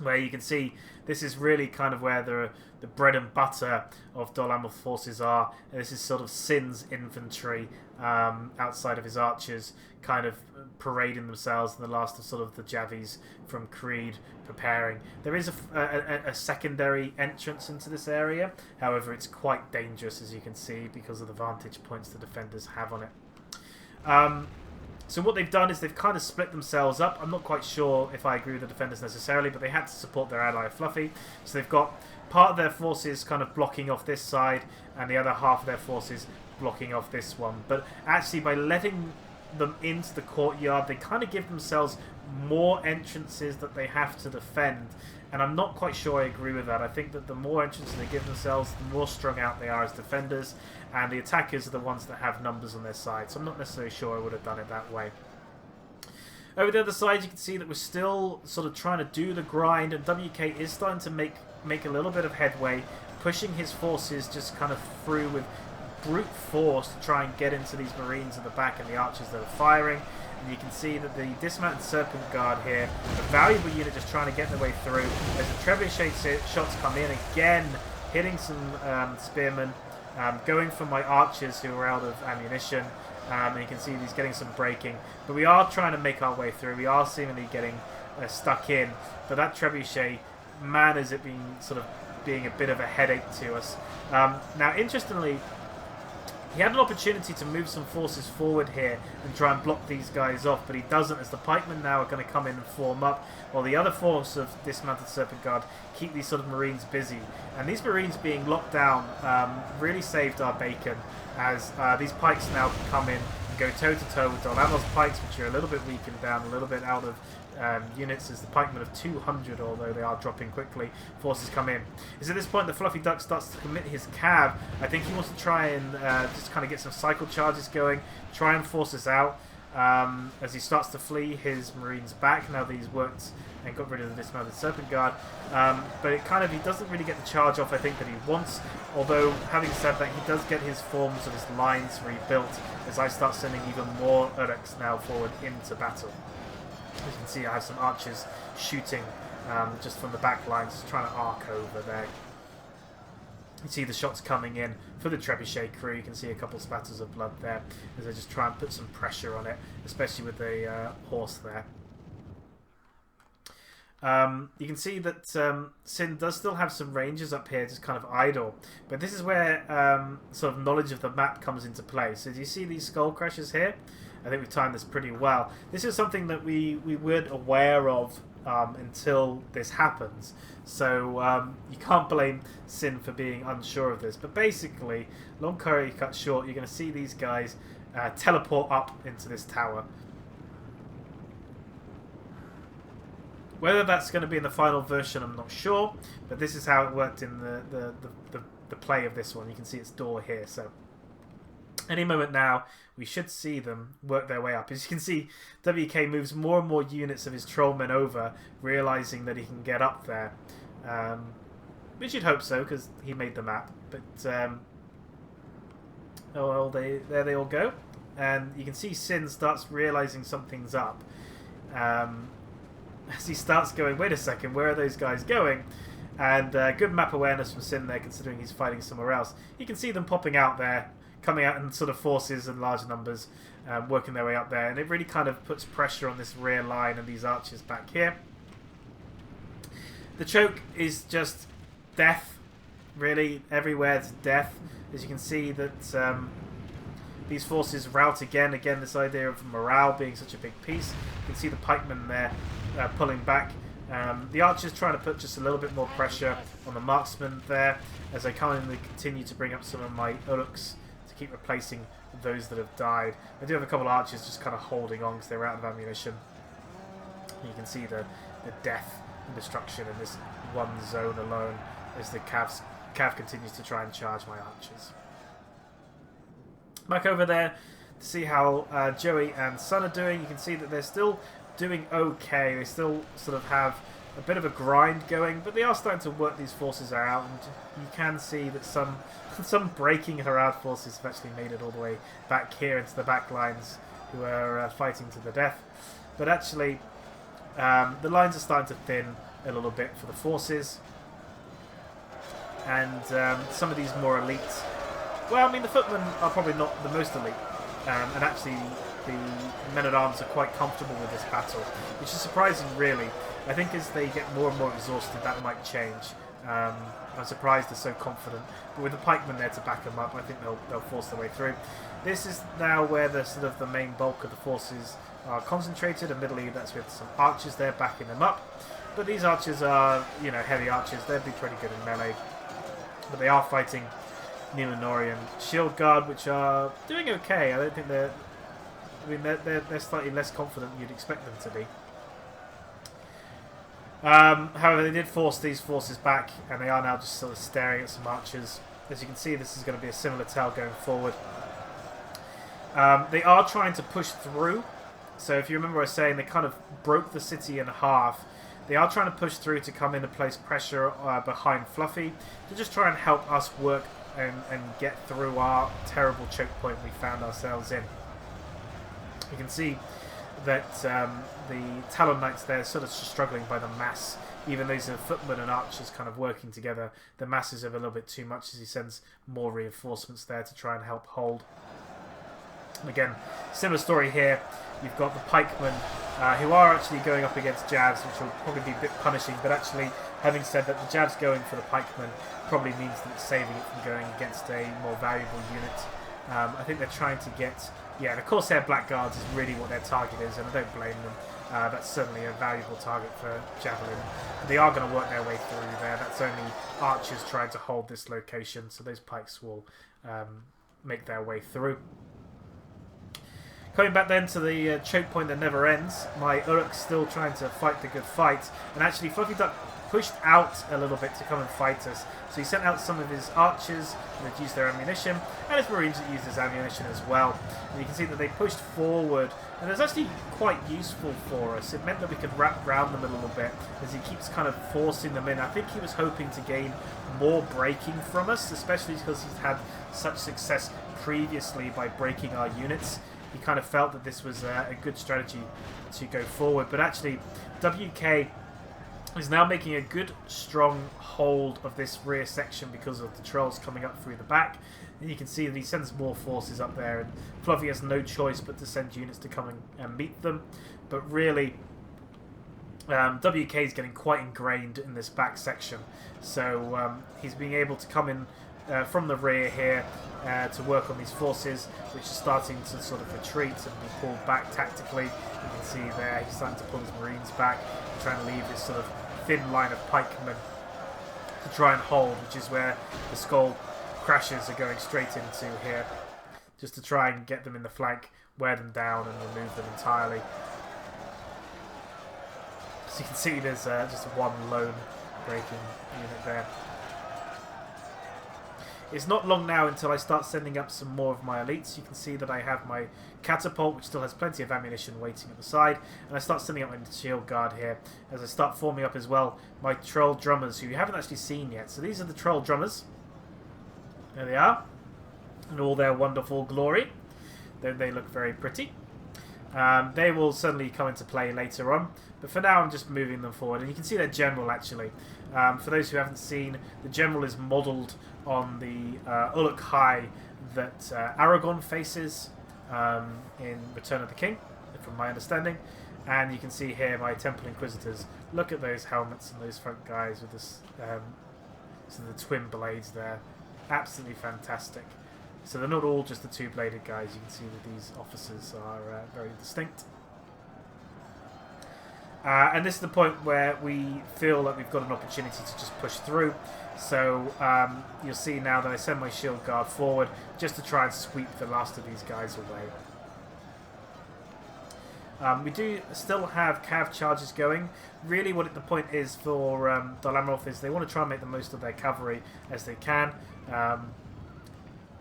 where you can see this is really kind of where the bread and butter of DOL Amroth forces are. And this is sort of Sin's infantry outside of his archers, kind of parading themselves, and the last of sort of the Javis from Creed preparing. There is a secondary entrance into this area, however it's quite dangerous, as you can see, because of the vantage points the defenders have on it. So what they've done is they've kind of split themselves up. I'm not quite sure if I agree with the defenders necessarily, but they had to support their ally Fluffy. So they've got part of their forces kind of blocking off this side, and the other half of their forces blocking off this one. But actually, by letting them into the courtyard, they kind of give themselves more entrances that they have to defend, and I'm not quite sure I agree with that. I think that the more entrances they give themselves, the more strung out they are as defenders, and the attackers are the ones that have numbers on their side, so I'm not necessarily sure I would have done it that way. Over the other side, you can see that we're still sort of trying to do the grind, and WK is starting to make a little bit of headway, pushing his forces just kind of through with brute force to try and get into these Marines at the back and the archers that are firing. And you can see that the dismounted Serpent Guard here, a valuable unit just trying to get their way through, as the trebuchet shots come in again, hitting some spearmen, going for my archers who are out of ammunition, and you can see he's getting some breaking. But we are trying to make our way through. We are seemingly getting stuck in, but that trebuchet, man, is it being a bit of a headache to us. Now, interestingly, he had an opportunity to move some forces forward here and try and block these guys off, but he doesn't, as the pikemen now are going to come in and form up, while the other force of dismounted Serpent Guard keep these sort of Marines busy. And these Marines being locked down really saved our bacon, as these pikes now can come in and go toe-to-toe with DOL Amroth's pikes, which are a little bit weakened down, a little bit out of units, as the pikemen of 200, although they are dropping quickly, forces come in. It's at this point that Fluffy Duck starts to commit his cav. I think he wants to try and just kind of get some cycle charges going, try and force us out, as he starts to flee his Marines back now that he's worked and got rid of the dismounted Serpent Guard. But he doesn't really get the charge off, I think, that he wants, although having said that, he does get his forms of his lines rebuilt as I start sending even more Uruks now forward into battle. As you can see, I have some archers shooting just from the back lines, just trying to arc over there. You see the shots coming in for the trebuchet crew. You can see a couple spatters of blood there as they just try and put some pressure on it, especially with the horse there. You can see that Sin does still have some ranges up here, just kind of idle. But this is where sort of knowledge of the map comes into play. So do you see these skull crashes here? I think we've timed this pretty well. This is something that we weren't aware of until this happens. So you can't blame Sin for being unsure of this. But basically, long story cut short, you're going to see these guys teleport up into this tower. Whether that's going to be in the final version, I'm not sure, but this is how it worked in the play of this one. You can see its door here, so any moment now we should see them work their way up. As you can see, WK moves more and more units of his trollmen over, realizing that he can get up there. We should hope so, because he made the map. But oh well, there they all go, and you can see Sin starts realizing something's up. As he starts going, wait a second, where are those guys going? And good map awareness from Sin there, considering he's fighting somewhere else. You can see them popping out there, coming out in sort of forces and large numbers, working their way up there. And it really kind of puts pressure on this rear line and these archers back here. The choke is just death, really. Everywhere it's death. As you can see that these forces rout again. Again, this idea of morale being such a big piece. You can see the pikemen there pulling back. The archers trying to put just a little bit more pressure on the marksmen there, as I currently continue to bring up some of my uruks to keep replacing those that have died. I do have a couple of archers just kind of holding on because they're out of ammunition. And you can see the death and destruction in this one zone alone as the Cav continues to try and charge my archers. Back over there to see how Joey and Sun are doing. You can see that they're still doing okay. They still sort of have a bit of a grind going, but they are starting to work these forces out, and you can see that some breaking Harad forces have actually made it all the way back here into the back lines, who are fighting to the death. But actually, the lines are starting to thin a little bit for the forces, and some of these more elite. Well, I mean, the footmen are probably not the most elite, and actually the men-at-arms are quite comfortable with this battle, which is surprising, really. I think as they get more and more exhausted, that might change. I'm surprised they're so confident, but with the pikemen there to back them up, I think they'll force their way through. This is now where the main bulk of the forces are concentrated. Admittedly, that's with some archers there backing them up, but these archers are, heavy archers. They'd be pretty good in melee, but they are fighting Numenorian Shield Guard, which are doing okay. I don't think they're slightly less confident than you'd expect them to be. However, they did force these forces back, and they are now just sort of staring at some archers. As you can see, this is going to be a similar tale going forward. They are trying to push through. So if you remember I was saying, they kind of broke the city in half. They are trying to push through to come in and place pressure behind Fluffy to just try and help us work and get through our terrible choke point we found ourselves in. You can see that the Talon Knights there are sort of struggling by the mass. Even those are footmen and archers kind of working together. The masses are a little bit too much as he sends more reinforcements there to try and help hold. And again, similar story here. You've got the pikemen who are actually going up against jabs, which will probably be a bit punishing, but actually, having said that, the jabs going for the pikemen probably means that it's saving it from going against a more valuable unit. I think they're trying to get... Yeah, the Corsair Blackguards is really what their target is, and I don't blame them. That's certainly a valuable target for Javelin. They are going to work their way through there. That's only archers trying to hold this location, so those pikes will make their way through. Coming back then to the choke point that never ends, my Uruk's still trying to fight the good fight, and actually Fluffy Duck pushed out a little bit to come and fight us. So he sent out some of his archers that used their ammunition, and his marines that used his ammunition as well. And you can see that they pushed forward, and it was actually quite useful for us. It meant that we could wrap around them a little bit as he keeps kind of forcing them in. I think he was hoping to gain more breaking from us, especially because he's had such success previously by breaking our units. He kind of felt that this was a good strategy to go forward. But actually, WK is now making a good, strong hold of this rear section because of the trolls coming up through the back. And you can see that he sends more forces up there, and Fluffy has no choice but to send units to come and meet them. But really, WK is getting quite ingrained in this back section, so he's being able to come in from the rear here to work on these forces, which are starting to sort of retreat and be pulled back tactically. You can see there he's starting to pull his Marines back, trying to leave this sort of thin line of pikemen to try and hold, which is where the skull crashes are going straight into here, just to try and get them in the flank, wear them down and remove them entirely. So you can see there's just one lone breaking unit there. It's not long now until I start sending up some more of my elites. You can see that I have my catapult, which still has plenty of ammunition waiting at the side, and I start sending up my shield guard here as I start forming up as well my troll drummers, who you haven't actually seen yet. So these are the troll drummers. There they are, in all their wonderful glory. They look very pretty. They will certainly come into play later on, but for now I'm just moving them forward. And you can see their general actually. For those who haven't seen, the general is modelled on the Uluk High that Aragorn faces in Return of the King, from my understanding. And you can see here my Temple Inquisitors. Look at those helmets and those front guys with this, so the twin blades there. Absolutely fantastic. So they're not all just the two-bladed guys. You can see that these officers are very distinct. And this is the point where we feel that we've got an opportunity to just push through. So you'll see now that I send my shield guard forward just to try and sweep the last of these guys away. We do still have cav charges going. Really what the point is for DOL AMROTH is they want to try and make the most of their cavalry as they can.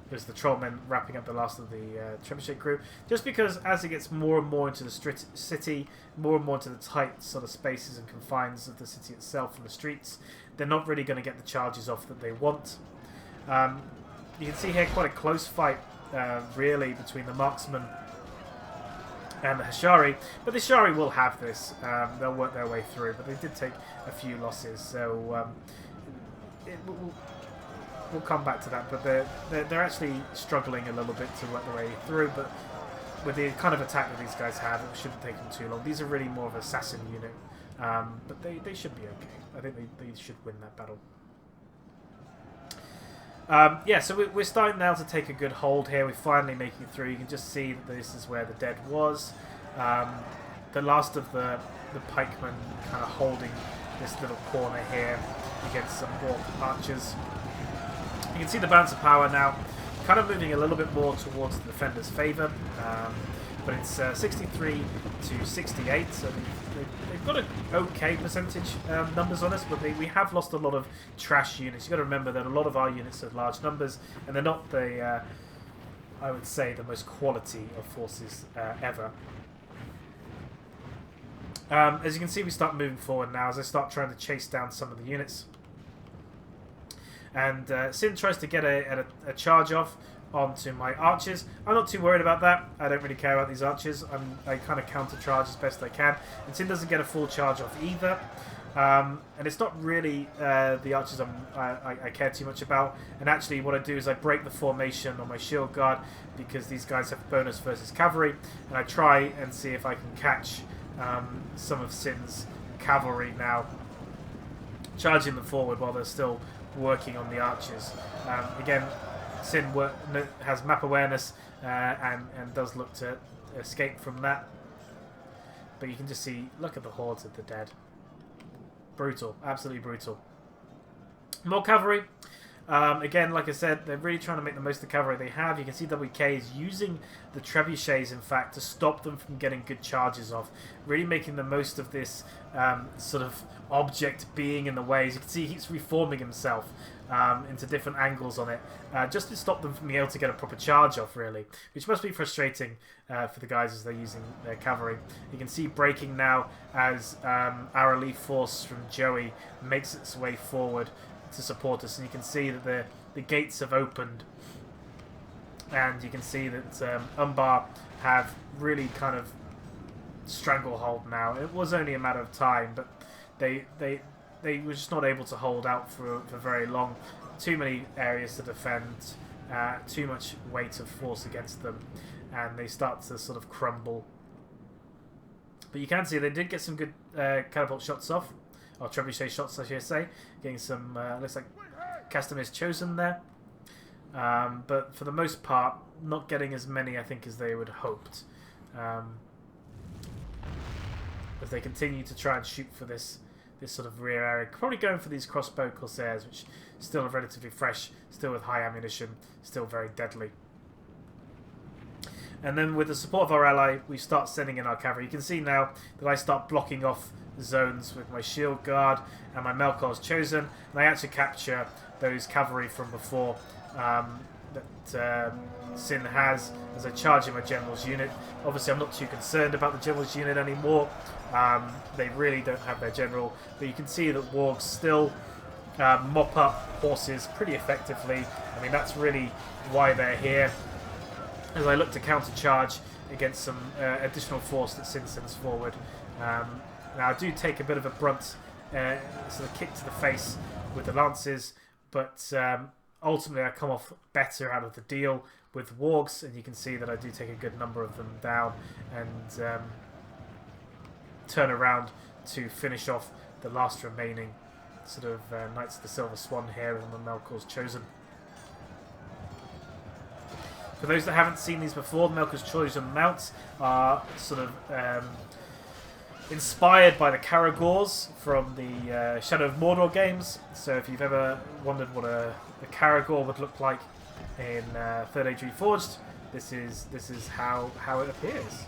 There's the trollmen wrapping up the last of the trebuchet crew. Just because as it gets more and more into the city, more and more into the tight sort of spaces and confines of the city itself and the streets, they're not really going to get the charges off that they want. You can see here quite a close fight, really, between the marksmen and the Hashari. But the Hashari will have this. They'll work their way through. But they did take a few losses, so we'll come back to that. But they're actually struggling a little bit to work their way through. But with the kind of attack that these guys have, it shouldn't take them too long. These are really more of an assassin unit. But they should be okay. I think they should win that battle. Yeah, so we're starting now to take a good hold here. We're finally making it through. You can just see that this is where the dead was. The last of the pikemen kind of holding this little corner here against some orc archers. You can see the balance of power now kind of moving a little bit more towards the defender's favour. But it's 63 to 68, so they've got an okay percentage numbers on us, but we have lost a lot of trash units. You've got to remember that a lot of our units are large numbers, and they're not the, I would say, the most quality of forces ever. As you can see, we start moving forward now as I start trying to chase down some of the units. And Sin tries to get a charge off onto my archers. I'm not too worried about that. I don't really care about these archers. I kind of counter charge as best I can. And Sin doesn't get a full charge off either. And it's not really the archers I care too much about. And actually what I do is I break the formation on my shield guard because these guys have bonus versus cavalry. And I try and see if I can catch some of Sin's cavalry now, charging them forward while they're still working on the archers. Again, Sin has map awareness and does look to escape from that. But you can just see, look at the hordes of the dead. Brutal, absolutely brutal. More cavalry. Again, like I said, they're really trying to make the most of the cavalry they have. You can see WK is using the trebuchets, in fact, to stop them from getting good charges off. Really making the most of this sort of object being in the way. As you can see, he's reforming himself into different angles on it, just to stop them from being able to get a proper charge off, really. Which must be frustrating for the guys as they're using their cavalry. You can see breaking now as our relief force from Joey makes its way forward to support us, and you can see that the gates have opened, and you can see that Umbar have really kind of stranglehold now. It was only a matter of time, but they were just not able to hold out for very long. Too many areas to defend, too much weight of force against them, and they start to sort of crumble. But you can see they did get some good catapult shots off, or trebuchet shots, I should say. Getting some, looks like Castamir's chosen there. But for the most part, not getting as many, I think, as they would have hoped. As they continue to try and shoot for this sort of rear area. Probably going for these crossbow Corsairs, which still are relatively fresh, still with high ammunition, still very deadly. And then with the support of our ally, we start sending in our cavalry. You can see now that I start blocking off zones with my shield guard and my Melkor's chosen. And I actually capture those cavalry from before that Sin has as I charge in my general's unit. Obviously, I'm not too concerned about the general's unit anymore. They really don't have their general. But you can see that wargs still mop up horses pretty effectively. I mean, that's really why they're here. As I look to countercharge against some additional force that Sin sends forward. Now I do take a bit of a brunt sort of kick to the face with the lances, but ultimately I come off better out of the deal with wargs, and you can see that I do take a good number of them down and turn around to finish off the last remaining sort of Knights of the Silver Swan here on the Melkor's chosen. For those that haven't seen these before, the Melkor's chosen mounts are sort of inspired by the Caragors from the Shadow of Mordor games. So if you've ever wondered what a Caragor would look like in Third Age Reforged, this is how it appears.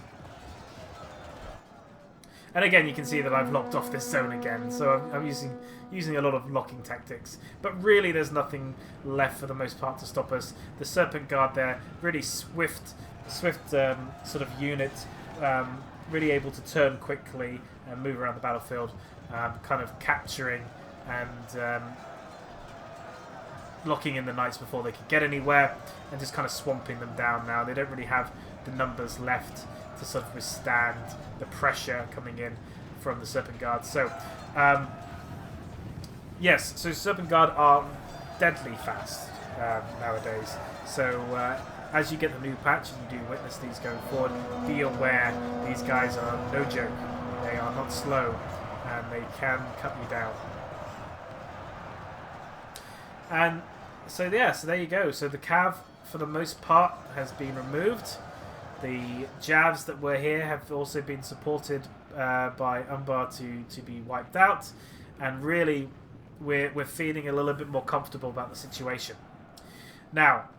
And again, you can see that I've locked off this zone again, so I'm using a lot of locking tactics. But really, there's nothing left for the most part to stop us. The Serpent Guard there, really swift sort of unit, really able to turn quickly and move around the battlefield, kind of capturing and locking in the knights before they could get anywhere, and just kind of swamping them down now. They don't really have the numbers left to sort of withstand the pressure coming in from the Serpent Guard. So, yes, so Serpent Guard are deadly fast nowadays. So, as you get the new patch and you do witness these going forward, be aware these guys are no joke. They are not slow, and they can cut you down. And so, yeah, so there you go. So the cav, for the most part, has been removed. The Javs that were here have also been supported by Umbar to be wiped out, and really we're feeling a little bit more comfortable about the situation. Now,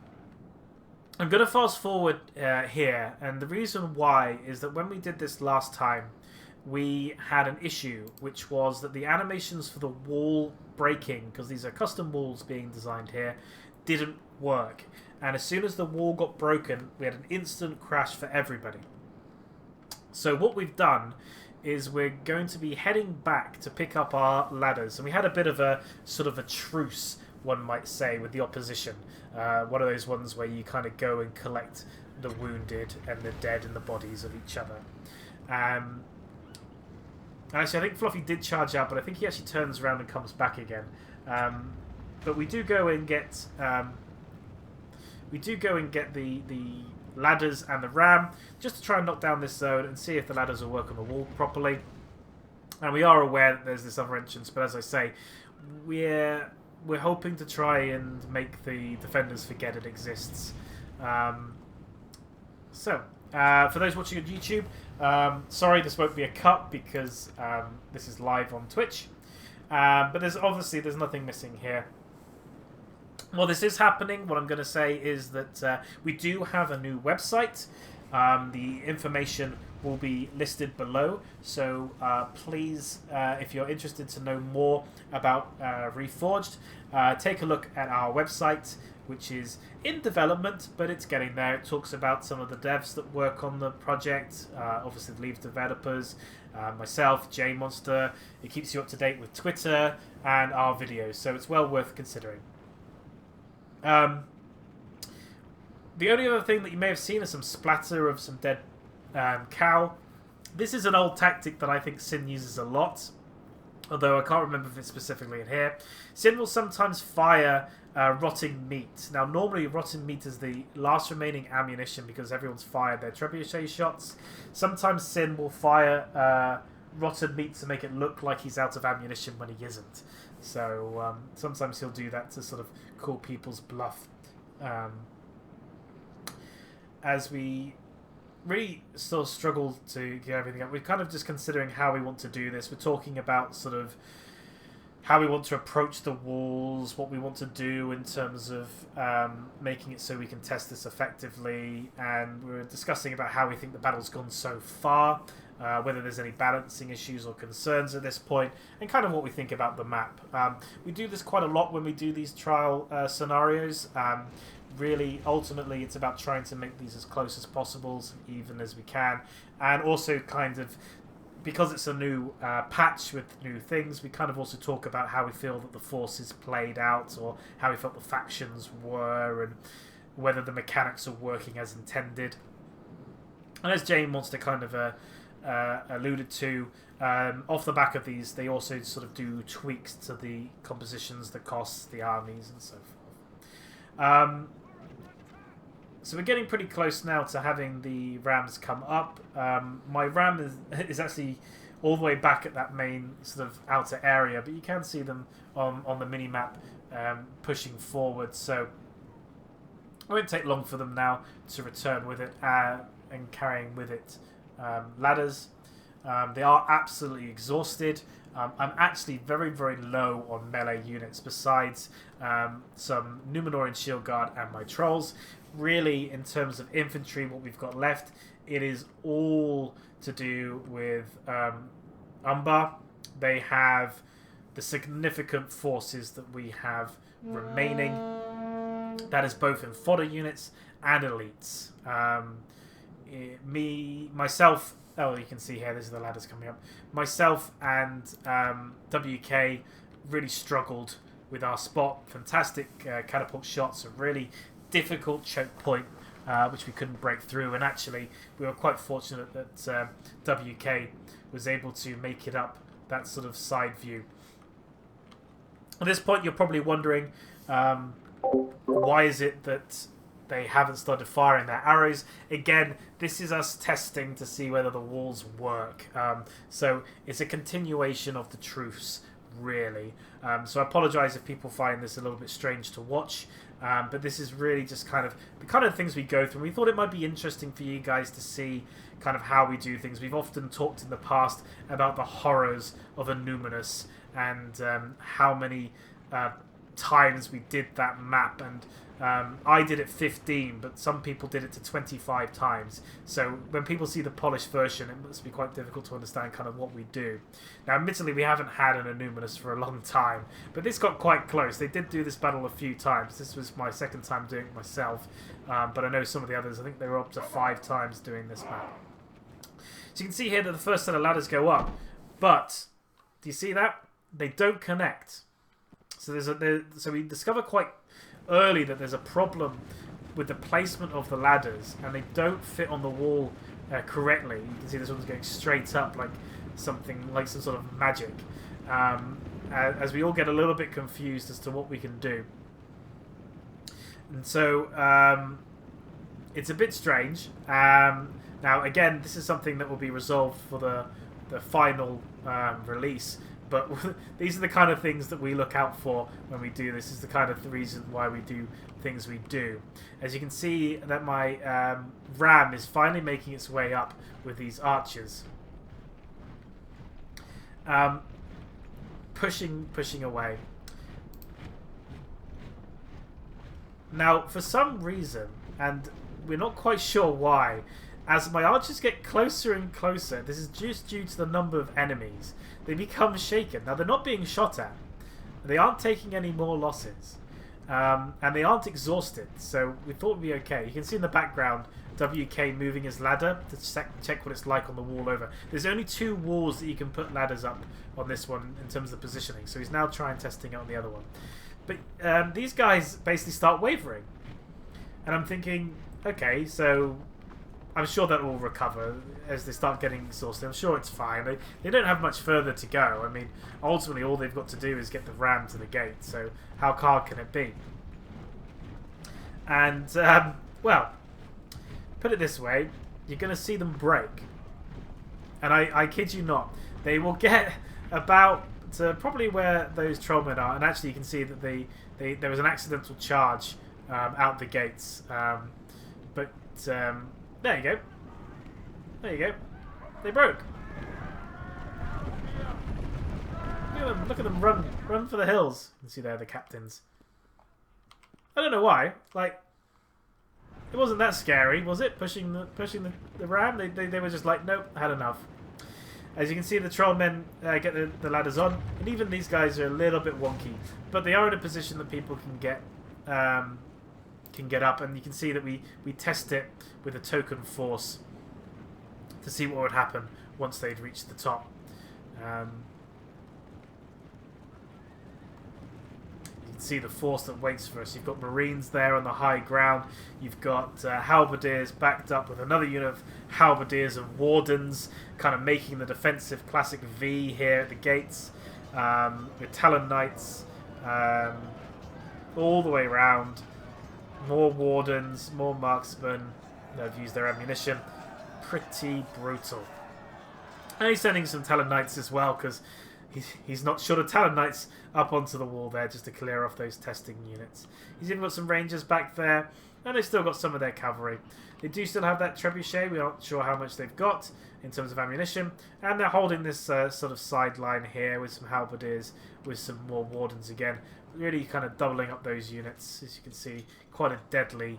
I'm going to fast forward here, and the reason why is that when we did this last time, we had an issue, which was that the animations for the wall breaking, because these are custom walls being designed here, didn't work. And as soon as the wall got broken, we had an instant crash for everybody. So what we've done is we're going to be heading back to pick up our ladders. And we had a bit of a sort of a truce, one might say, with the opposition. One of those ones where you kind of go and collect the wounded and the dead and the bodies of each other. Actually, I think Fluffy did charge out, but I think he actually turns around and comes back again. But we do go and get... the ladders and the ram, just to try and knock down this zone and see if the ladders will work on the wall properly. And we are aware that there's this other entrance, but as I say, we're hoping to try and make the defenders forget it exists. So, for those watching on YouTube, sorry this won't be a cut because this is live on Twitch. But there's nothing missing here. Well, this is happening. What I'm going to say is that we do have a new website. The information will be listed below. So please, if you're interested to know more about Reforged, take a look at our website, which is in development, but it's getting there. It talks about some of the devs that work on the project, obviously the lead developers, myself, J-Monster. It keeps you up to date with Twitter and our videos, so it's well worth considering. The only other thing that you may have seen is some splatter of some dead cow. This is an old tactic that I think Sin uses a lot. although I can't remember if it's specifically in here. Sin will sometimes fire rotting meat. Now, normally rotten meat is the last remaining ammunition because everyone's fired their trebuchet shots. Sometimes Sin will fire rotten meat to make it look like he's out of ammunition when he isn't. So sometimes he'll do that to sort of call people's bluff. As we really still struggle to get everything up, we're kind of just considering how we want to do this. We're talking about sort of how we want to approach the walls, what we want to do in terms of making it so we can test this effectively, and we're discussing about how we think the battle's gone so far, whether there's any balancing issues or concerns at this point, and kind of what we think about the map. We do this quite a lot when we do these trial scenarios. Really, ultimately, it's about trying to make these as close as possible, as even as we can, and also kind of, because it's a new patch with new things, we kind of also talk about how we feel that the forces played out, or how we felt the factions were, and whether the mechanics are working as intended. And as Jane wants to kind of alluded to, off the back of these, they also sort of do tweaks to the compositions, the costs, the armies, and so forth. So we're getting pretty close now to having the rams come up. My ram is actually all the way back at that main sort of outer area, but you can see them on the mini-map pushing forward. So it won't take long for them now to return with it and carrying with it ladders. They are absolutely exhausted. I'm actually very, very low on melee units besides some Numenorian Shield Guard and my Trolls. Really, in terms of infantry, what we've got left, it is all to do with Umbar. They have the significant forces that we have remaining. That is both in fodder units and elites. Myself, oh, you can see here, these are the ladders coming up. Myself and WK really struggled with our spot. Fantastic catapult shots, a really difficult choke point which we couldn't break through, and actually we were quite fortunate that WK was able to make it up that sort of side view. At this point you're probably wondering why is it that they haven't started firing their arrows. Again, this is us testing to see whether the walls work. So it's a continuation of the truce, really. So I apologise if people find this a little bit strange to watch. But this is really just kind of the kind of things we go through. We thought it might be interesting for you guys to see kind of how we do things. We've often talked in the past about the horrors of a Numinous and how many times we did that map, and I did it 15, but some people did it to 25 times. So when people see the polished version, it must be quite difficult to understand kind of what we do. Now, admittedly, we haven't had an Annuminous for a long time, but this got quite close. They did do this battle a few times. This was my second time doing it myself, but I know some of the others, I think they were up to 5 times doing this map. So you can see here that the first set of ladders go up, but do you see that? They don't connect. So so we discover quite early that there's a problem with the placement of the ladders, and they don't fit on the wall correctly. You can see this one's going straight up like something like some sort of magic. As we all get a little bit confused as to what we can do, and so it's a bit strange. Now again, this is something that will be resolved for the final release. But these are the kind of things that we look out for when we do this. This is the kind of the reason why we do things we do. As you can see that my ram is finally making its way up with these archers. Pushing away. Now, for some reason, and we're not quite sure why, as my archers get closer and closer, this is just due to the number of enemies, they become shaken. Now, they're not being shot at. They aren't taking any more losses. And they aren't exhausted, so we thought it'd be okay. You can see in the background WK moving his ladder to check what it's like on the wall over. There's only 2 walls that you can put ladders up on this one in terms of positioning, so he's now trying testing it on the other one. But these guys basically start wavering. And I'm thinking, okay, so I'm sure that will recover as they start getting exhausted. I'm sure it's fine. They don't have much further to go. I mean, ultimately, all they've got to do is get the ram to the gate. So how hard can it be? And, well, put it this way. You're going to see them break. And I kid you not. They will get about to probably where those trollmen are. And actually, you can see that there was an accidental charge out the gates. But there you go. There you go. They broke. Look at them run for the hills. You can see there the captains. I don't know why. Like, it wasn't that scary, was it? Pushing the ram. They were just like, nope, I had enough. As you can see, the trollmen get the ladders on, and even these guys are a little bit wonky, but they are in a position that people can get up, and you can see that we test it with a token force to see what would happen once they'd reached the top. You can see the force that waits for us. You've got Marines there on the high ground. You've got Halberdiers backed up with another unit of Halberdiers and Wardens, kind of making the defensive classic V here at the gates. With Talon Knights all the way around. More Wardens, more Marksmen that have used their ammunition. Pretty brutal. And he's sending some Talon Knights as well, because he's not short of Talon Knights up onto the wall there just to clear off those testing units. He's even got some Rangers back there, and they've still got some of their cavalry. They do still have that Trebuchet. We're not sure how much they've got in terms of ammunition. And they're holding this sort of sideline here with some Halberdiers, with some more Wardens again. Really kind of doubling up those units. As you can see, quite a deadly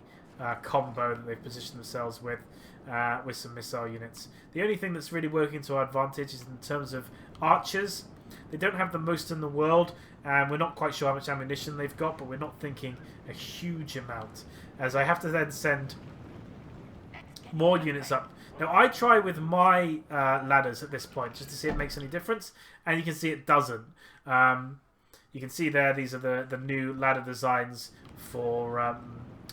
combo that they've positioned themselves with some missile units. The only thing that's really working to our advantage is in terms of archers. They don't have the most in the world, and we're not quite sure how much ammunition they've got, but we're not thinking a huge amount, as I have to then send more units up. Now, I try with my ladders at this point just to see if it makes any difference, and you can see it doesn't. You can see there, these are the new ladder designs for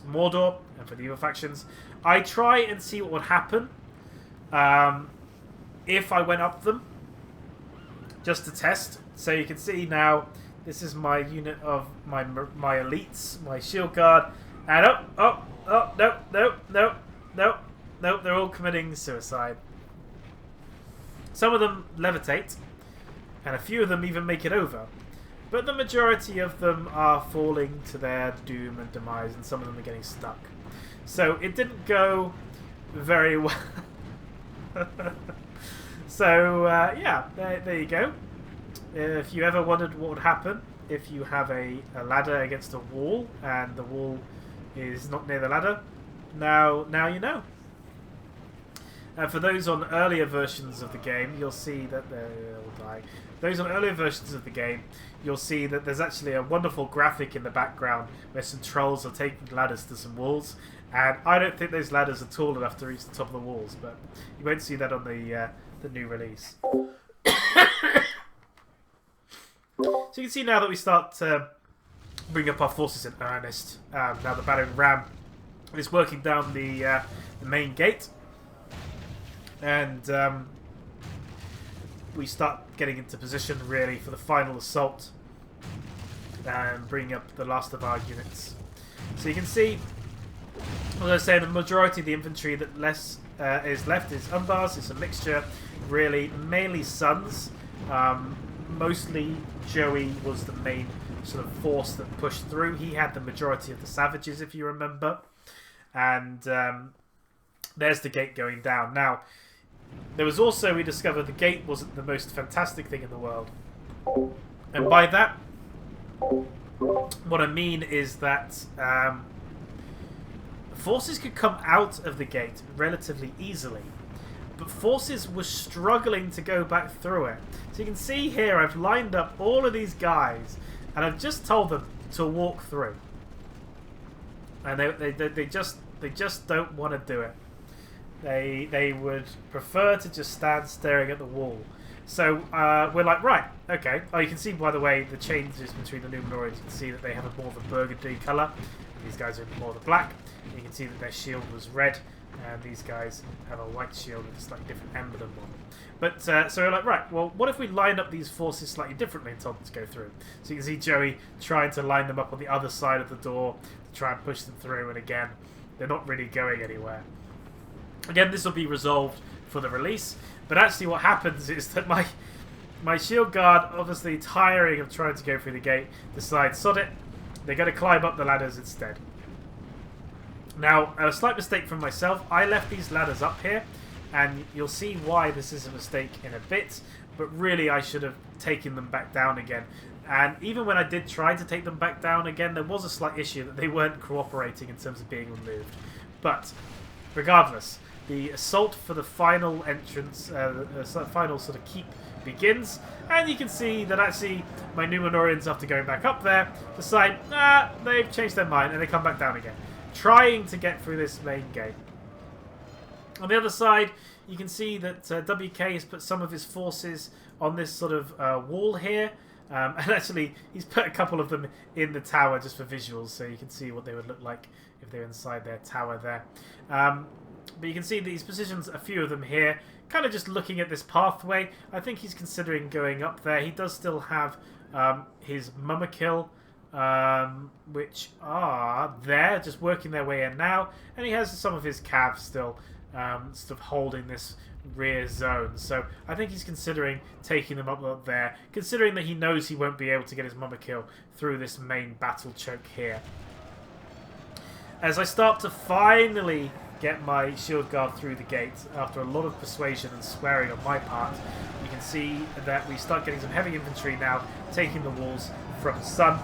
Mordor and for the evil factions. I try and see what would happen if I went up them, just to test. So you can see now, this is my unit of my elites, my shield guard, and nope, they're all committing suicide. Some of them levitate, and a few of them even make it over. But the majority of them are falling to their doom and demise, and some of them are getting stuck. So it didn't go very well. So yeah, there you go. If you ever wondered what would happen if you have a ladder against a wall, and the wall is not near the ladder, now you know. And for those on earlier versions of the game, you'll see that they'll die. Those on earlier versions of the game, you'll see that there's actually a wonderful graphic in the background where some trolls are taking ladders to some walls. And I don't think those ladders are tall enough to reach the top of the walls, but you won't see that on the new release. So you can see now that we start to bring up our forces in earnest. Now the battering ram is working down the main gate. And we start getting into position really for the final assault and bringing up the last of our units. So you can see, as I was saying, the majority of the infantry that is left is Umbars. It's a mixture, really, mainly Sons. Mostly Joey was the main sort of force that pushed through. He had the majority of the savages, if you remember. And there's the gate going down. Now, there was also, we discovered the gate wasn't the most fantastic thing in the world. And by that, what I mean is that forces could come out of the gate relatively easily, but forces were struggling to go back through it. So you can see here, I've lined up all of these guys, and I've just told them to walk through. And they just don't want to do it. They would prefer to just stand staring at the wall. So we're like, right, okay. Oh, you can see, by the way, the changes between the Numenorians. You can see that they have a more of a burgundy colour. These guys are more of the black. You can see that their shield was red. And these guys have a white shield with a slightly different emblem on. But so we're like, right, well, what if we line up these forces slightly differently and told them to go through? So you can see Joey trying to line them up on the other side of the door to try and push them through, and again, they're not really going anywhere. Again, this will be resolved for the release, but actually what happens is that my shield guard, obviously tiring of trying to go through the gate, decides, sod it, they're going to climb up the ladders instead. Now, a slight mistake from myself, I left these ladders up here, and you'll see why this is a mistake in a bit, but really I should have taken them back down again. And even when I did try to take them back down again, there was a slight issue that they weren't cooperating in terms of being removed. But, regardless, the assault for the final entrance, final sort of keep begins, and you can see that actually my Numenorians, after going back up there, decide, they've changed their mind, and they come back down again, trying to get through this main gate. On the other side, you can see that WK has put some of his forces on this sort of wall here, and actually he's put a couple of them in the tower just for visuals, so you can see what they would look like if they were inside their tower there. But you can see these positions, a few of them here, kind of just looking at this pathway. I think he's considering going up there. He does still have his Mummakill, which are there, just working their way in now, and he has some of his Cavs still sort of holding this rear zone. So I think he's considering taking them up there, considering that he knows he won't be able to get his Mummakill through this main battle choke here. As I start to finally get my shield guard through the gate, after a lot of persuasion and swearing on my part, you can see that we start getting some heavy infantry now, taking the walls from the sun.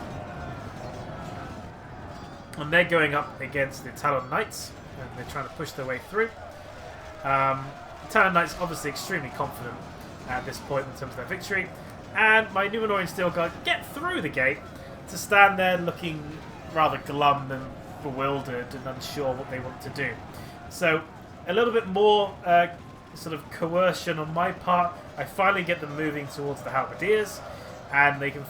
And they're going up against the Talon Knights, and they're trying to push their way through. Talon Knights obviously extremely confident at this point in terms of their victory, and my Numenorian Steel Guard get through the gate to stand there looking rather glum and bewildered and unsure what they want to do. So a little bit more sort of coercion on my part. I finally get them moving towards the Halberdiers, and they can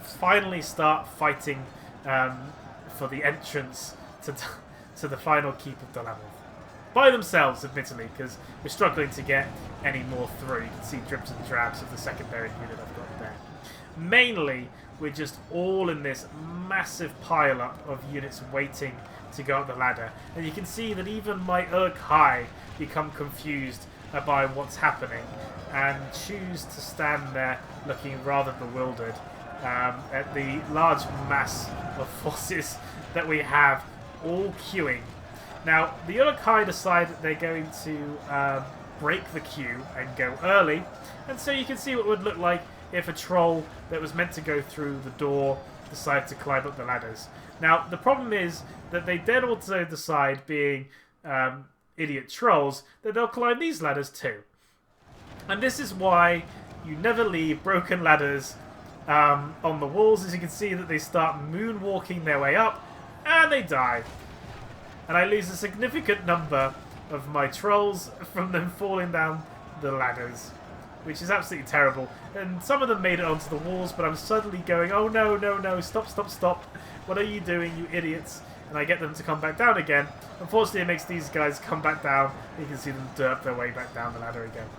finally start fighting for the entrance to the final keep of DOL AMROTH. By themselves, admittedly, because we're struggling to get any more through. You can see drips and drabs of the secondary unit I've got there. Mainly, we're just all in this massive pile-up of units waiting to go up the ladder. And you can see that even my Urk-hai become confused by what's happening and choose to stand there looking rather bewildered at the large mass of forces that we have all queuing. Now, the Uruk-hai decide that they're going to break the queue and go early, and so you can see what it would look like if a troll that was meant to go through the door decided to climb up the ladders. Now, the problem is that they then also decide, being idiot trolls, that they'll climb these ladders too. And this is why you never leave broken ladders on the walls. As you can see, that they start moonwalking their way up, and they die. And I lose a significant number of my trolls from them falling down the ladders, which is absolutely terrible. And some of them made it onto the walls, but I'm suddenly going, oh no, no, no, stop, stop, stop. What are you doing, you idiots? And I get them to come back down again. Unfortunately, it makes these guys come back down. You can see them derp their way back down the ladder again.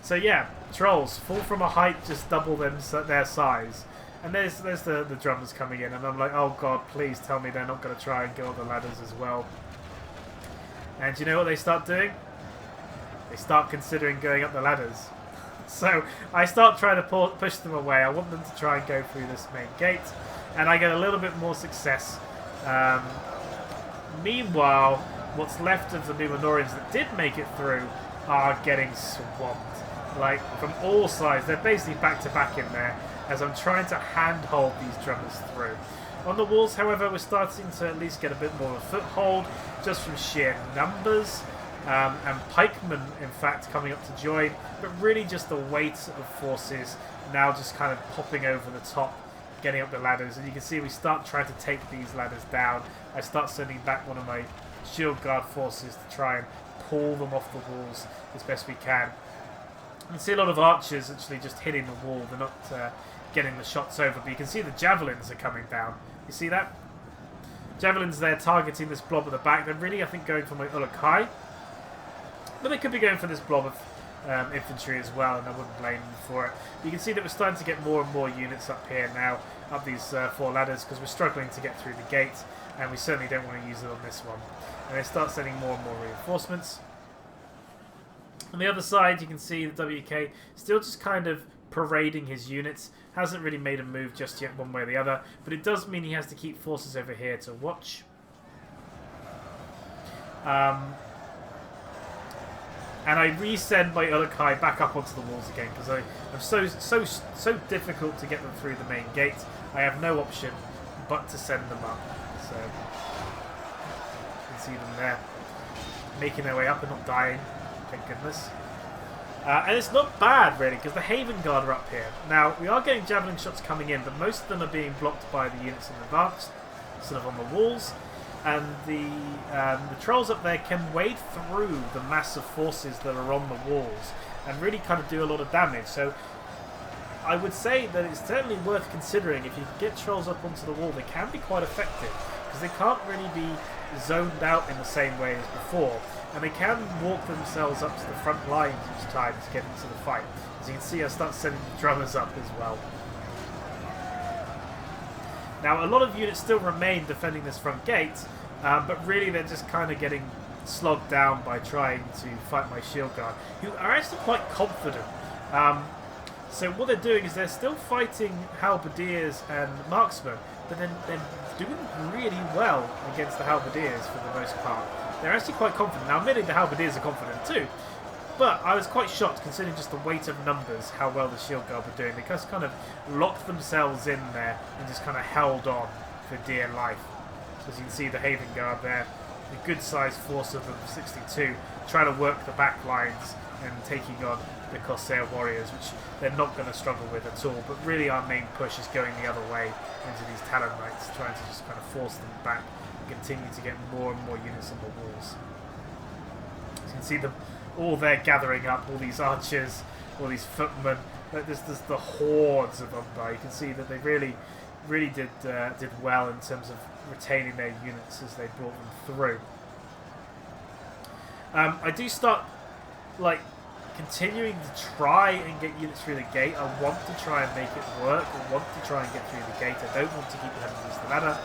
So yeah, trolls fall from a height just double their size. And there's the drummers coming in, and I'm like, oh god, please tell me they're not going to try and go up the ladders as well. And do you know what they start doing? They start considering going up the ladders. So I start trying to push them away. I want them to try and go through this main gate, and I get a little bit more success. Meanwhile, what's left of the Numenorians that did make it through are getting swamped. Like, from all sides. They're basically back to back in there, as I'm trying to handhold these drummers through. On the walls, however, we're starting to at least get a bit more of a foothold, just from sheer numbers, and pikemen, in fact, coming up to join, but really just the weight of forces now just kind of popping over the top, getting up the ladders, and you can see we start trying to take these ladders down. I start sending back one of my shield guard forces to try and pull them off the walls as best we can. You can see a lot of archers actually just hitting the wall. They're not getting the shots over, but you can see the javelins are coming down. You see that? Javelins there targeting this blob at the back. They're really, I think, going for my Ulukai. But they could be going for this blob of infantry as well, and I wouldn't blame them for it. But you can see that we're starting to get more and more units up here now, up these 4 ladders, because we're struggling to get through the gate, and we certainly don't want to use it on this one. And they start sending more and more reinforcements. On the other side, you can see the WK still just kind of parading his units. Hasn't really made a move just yet one way or the other, but it does mean he has to keep forces over here to watch. And I resend my Ulukai back up onto the walls again because I'm so difficult to get them through the main gate. I have no option but to send them up. So you can see them there making their way up and not dying. Thank goodness. And it's not bad really because the Haven Guard are up here. Now we are getting javelin shots coming in, but most of them are being blocked by the units in advance, sort of on the walls. And the trolls up there can wade through the massive forces that are on the walls and really kind of do a lot of damage. So I would say that it's certainly worth considering. If you can get trolls up onto the wall, they can be quite effective because they can't really be zoned out in the same way as before, and they can walk themselves up to the front lines each time to get into the fight. As you can see, I start sending the drummers up as well. Now, a lot of units still remain defending this front gate, but really they're just kind of getting slogged down by trying to fight my shield guard, who are actually quite confident. So what they're doing is they're still fighting halberdiers and marksmen, but then they're doing really well against the halberdiers for the most part. They're actually quite confident. Now, admitting the halberdiers are confident too, but I was quite shocked considering just the weight of numbers, how well the shield guard were doing. They just kind of locked themselves in there and just kind of held on for dear life. As you can see, the Haven Guard there, a good sized force of them, 62, trying to work the back lines and taking on the Corsair warriors, which they're not going to struggle with at all. But really our main push is going the other way into these Talon Knights, trying to just kind of force them back and continue to get more and more units on the walls. As you can see them all there gathering up, all these archers, all these footmen. There's the hordes of them there. You can see that they really did well in terms of retaining their units as they brought them through. I do start continuing to try and get units through the gate. I want to try and make it work. I want to try and get through the gate. I don't want to keep having to use the ladder.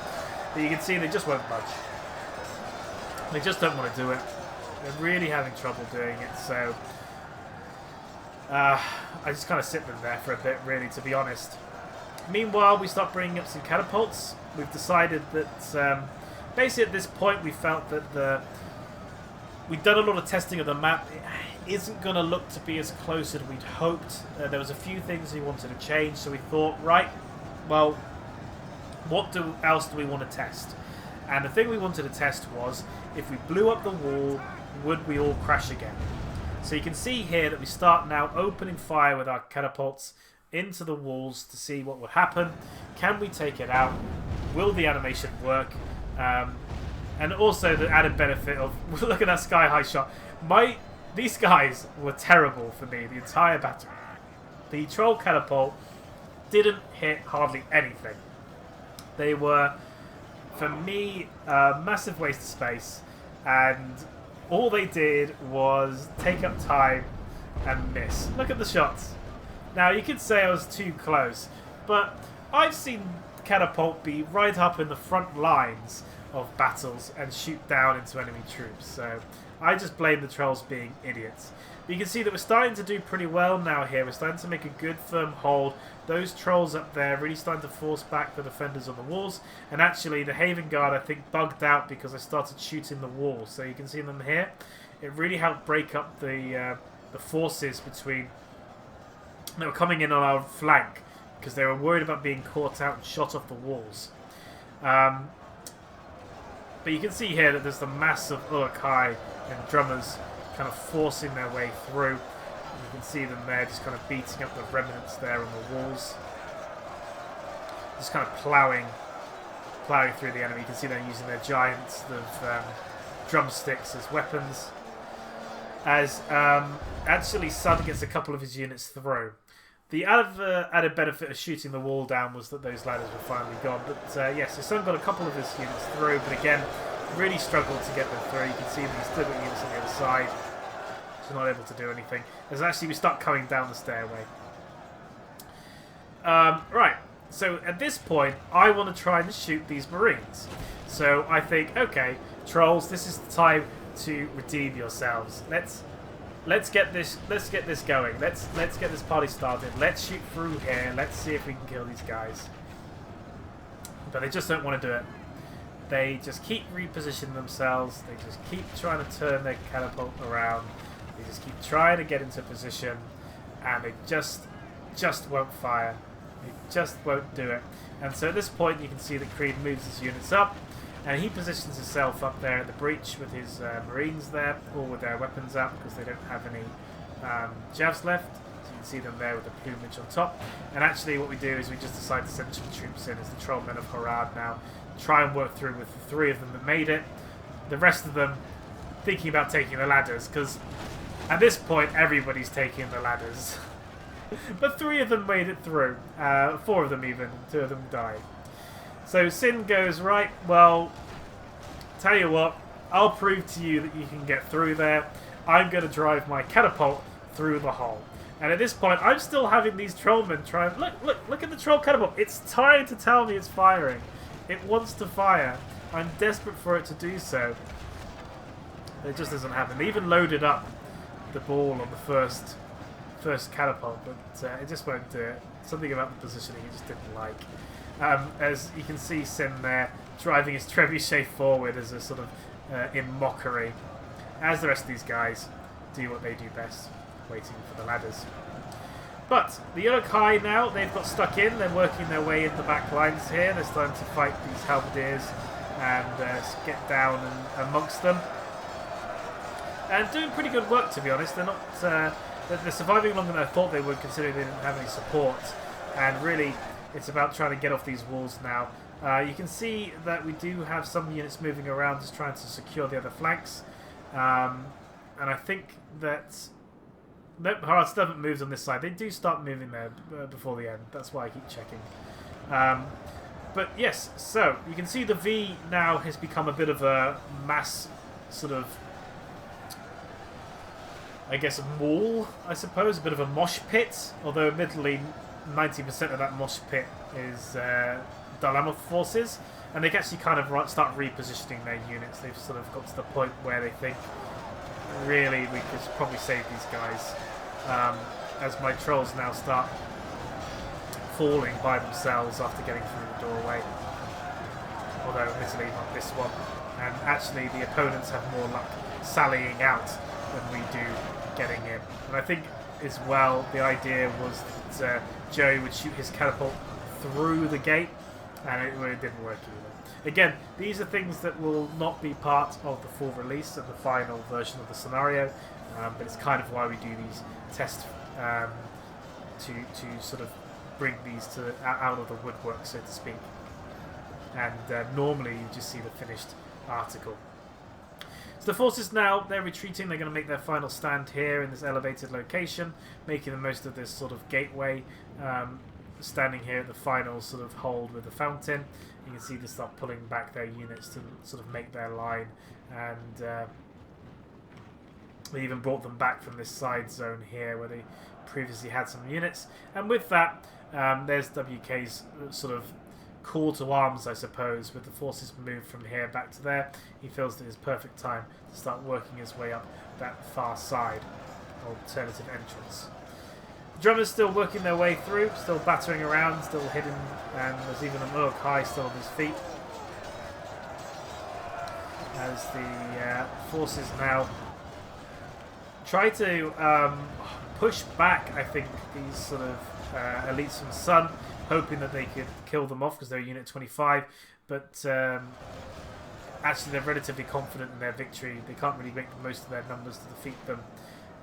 But you can see they just won't budge. They just don't want to do it. They're really having trouble doing it, so I just kind of sit them there for a bit, really, to be honest. Meanwhile, we start bringing up some catapults. We've decided that basically at this point we felt that we'd done a lot of testing of the map. It isn't going to look to be as close as we'd hoped. There was a few things we wanted to change, so we thought, right, well, what else do we want to test? And the thing we wanted to test was, if we blew up the wall, would we all crash again? So you can see here that we start now opening fire with our catapults into the walls to see what would happen. Can we take it out? Will the animation work? And also the added benefit of, look at that sky high shot. These guys were terrible for me the entire battle. The troll catapult didn't hit hardly anything. They were, for me, a massive waste of space, and all they did was take up time and miss. Look at the shots. Now, you could say I was too close, but I've seen catapult be right up in the front lines of battles and shoot down into enemy troops, so I just blame the trolls being idiots. But you can see that we're starting to do pretty well now here. We're starting to make a good firm hold. Those trolls up there really starting to force back the defenders on the walls, and actually the Haven Guard I think bugged out because I started shooting the walls. So you can see them here. It really helped break up the forces between that were coming in on our flank because they were worried about being caught out and shot off the walls. But you can see here that there's the massive Ulukai and drummers kind of forcing their way through. You can see them there just kind of beating up the remnants there on the walls. Just kind of ploughing through the enemy. You can see they're using their giants of drumsticks as weapons. As actually Sun gets a couple of his units through. The added benefit of shooting the wall down was that those ladders were finally gone. But yes, his son got a couple of his units through, but again, really struggled to get them through. You can see that he's still got units on the other side. He's not able to do anything. As actually we start coming down the stairway. Right, so at this point, I want to try and shoot these Marines. So I think, okay, trolls, this is the time to redeem yourselves. Let's get this going. Let's get this party started. Let's shoot through here. Let's see if we can kill these guys. But they just don't want to do it. They just keep repositioning themselves. They just keep trying to turn their catapult around. They just keep trying to get into position, and they just won't fire. They just won't do it. And so at this point, you can see that Creed moves his units up. And he positions himself up there at the breach with his Marines there, all with their weapons up because they don't have any javs left. So you can see them there with the plumage on top. And actually what we do is we just decide to send some troops in as the Trollmen of Harad now. Try and work through with the 3 of them that made it. The rest of them thinking about taking the ladders because at this point everybody's taking the ladders. But 3 of them made it through. 4 of them even. 2 of them died. So Sin goes, right, well, tell you what, I'll prove to you that you can get through there. I'm going to drive my catapult through the hole. And at this point, I'm still having these trollmen try and... Look at the troll catapult. It's trying to tell me it's firing. It wants to fire. I'm desperate for it to do so. It just doesn't happen. They even loaded up the ball on the first catapult, but it just won't do it. Something about the positioning it just didn't like. As you can see Sin there driving his trebuchet forward as a sort of in mockery, as the rest of these guys do what they do best, waiting for the ladders. But the Uruk-hai now, they've got stuck in, they're working their way in the back lines here, they're starting to fight these halberdiers and get down amongst them. And doing pretty good work, to be honest. They're not they're surviving longer than I thought they would, considering they didn't have any support. And really, it's about trying to get off these walls now. You can see that we do have some units moving around just trying to secure the other flanks. And I think that... Nope, Harad still haven't moved on this side. They do start moving there before the end. That's why I keep checking. But yes, so you can see the V now has become a bit of a mass sort of... I guess a mall, I suppose. A bit of a mosh pit. Although admittedly... 90% of that mosh pit is DOL AMROTH forces, and they can actually kind of start repositioning their units. They've sort of got to the point where they think, really, we could probably save these guys. As my trolls now start falling by themselves after getting through the doorway. Although, admittedly, not this one. And actually, the opponents have more luck sallying out than we do getting in. And I think, as well, the idea was that Joey would shoot his catapult through the gate, and it didn't work either. Again, these are things that will not be part of the full release of the final version of the scenario, but it's kind of why we do these tests to sort of bring these out of the woodwork, so to speak. And normally you just see the finished article. So the forces now, they're retreating. They're going to make their final stand here in this elevated location, making the most of this sort of gateway, standing here at the final sort of hold with the fountain. You can see they start pulling back their units to sort of make their line, and they even brought them back from this side zone here where they previously had some units. And with that, there's WK's sort of call to arms, I suppose, with the forces moved from here back to there. He feels that it's perfect time to start working his way up that far side alternative entrance. The drummers still working their way through, still battering around, still hidden, and there's even an Uruk-hai still on his feet. As the forces now try to push back, I think, these sort of elites from Sun, hoping that they could kill them off because they're Unit 25, but actually they're relatively confident in their victory. They can't really make the most of their numbers to defeat them,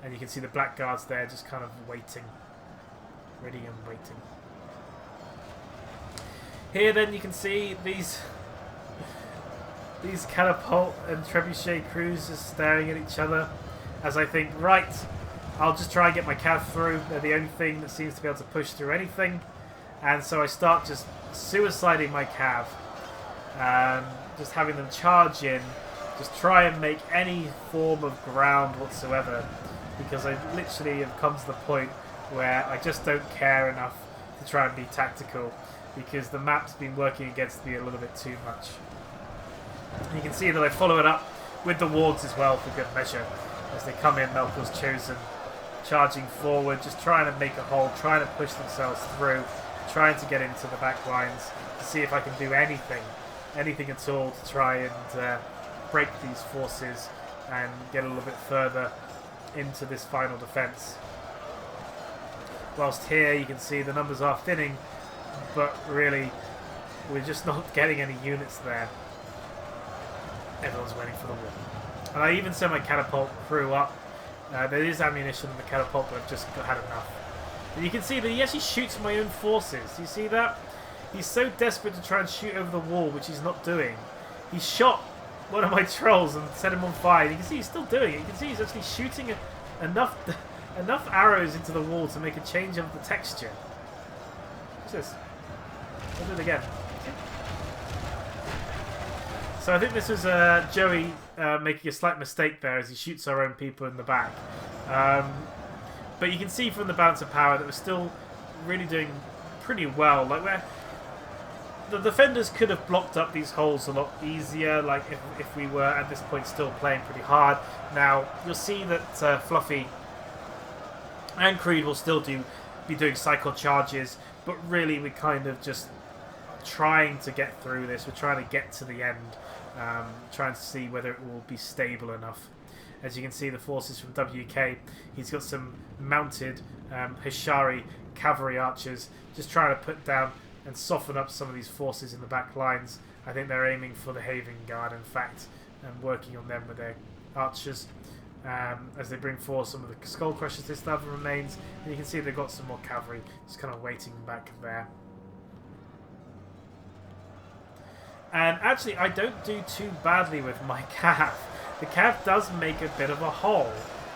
and you can see the blackguards there just kind of waiting, ready and waiting. Here then you can see these catapult and trebuchet crews just staring at each other, as I think, right, I'll just try and get my cav through. They're the only thing that seems to be able to push through anything. And so I start just suiciding my cav. Just having them charge in. Just try and make any form of ground whatsoever. Because I literally have come to the point where I just don't care enough to try and be tactical. Because the map's been working against me a little bit too much. And you can see that I follow it up with the wards as well for good measure. As they come in, Melkor's Chosen charging forward, just trying to make a hole, trying to push themselves through, trying to get into the back lines to see if I can do anything at all to try and break these forces and get a little bit further into this final defence. Whilst here you can see the numbers are thinning, but really we're just not getting any units there. Everyone's waiting for the wall. And I even sent my catapult crew up. There is ammunition in the catapult, but I've just had enough. And you can see that he actually shoots my own forces. You see that? He's so desperate to try and shoot over the wall, which he's not doing. He shot one of my trolls and set him on fire. And you can see he's still doing it. You can see he's actually shooting enough arrows into the wall to make a change of the texture. What's this? I'll do it again. So I think this was Joey making a slight mistake there as he shoots our own people in the back. But you can see from the balance of power that we're still really doing pretty well. Like the defenders could have blocked up these holes a lot easier. Like if we were at this point still playing pretty hard. Now you'll see that Fluffy and Creed will still be doing cycle charges, but really we're kind of just trying to get through this. We're trying to get to the end, trying to see whether it will be stable enough. As you can see, the forces from WK, he's got some mounted Hishari cavalry archers, just trying to put down and soften up some of these forces in the back lines. I think they're aiming for the Haven Guard, in fact, and working on them with their archers. As they bring forward some of the Skull Crushers, this stuff remains, and you can see they've got some more cavalry just kind of waiting back there. And actually, I don't do too badly with my cav. The cav does make a bit of a hole.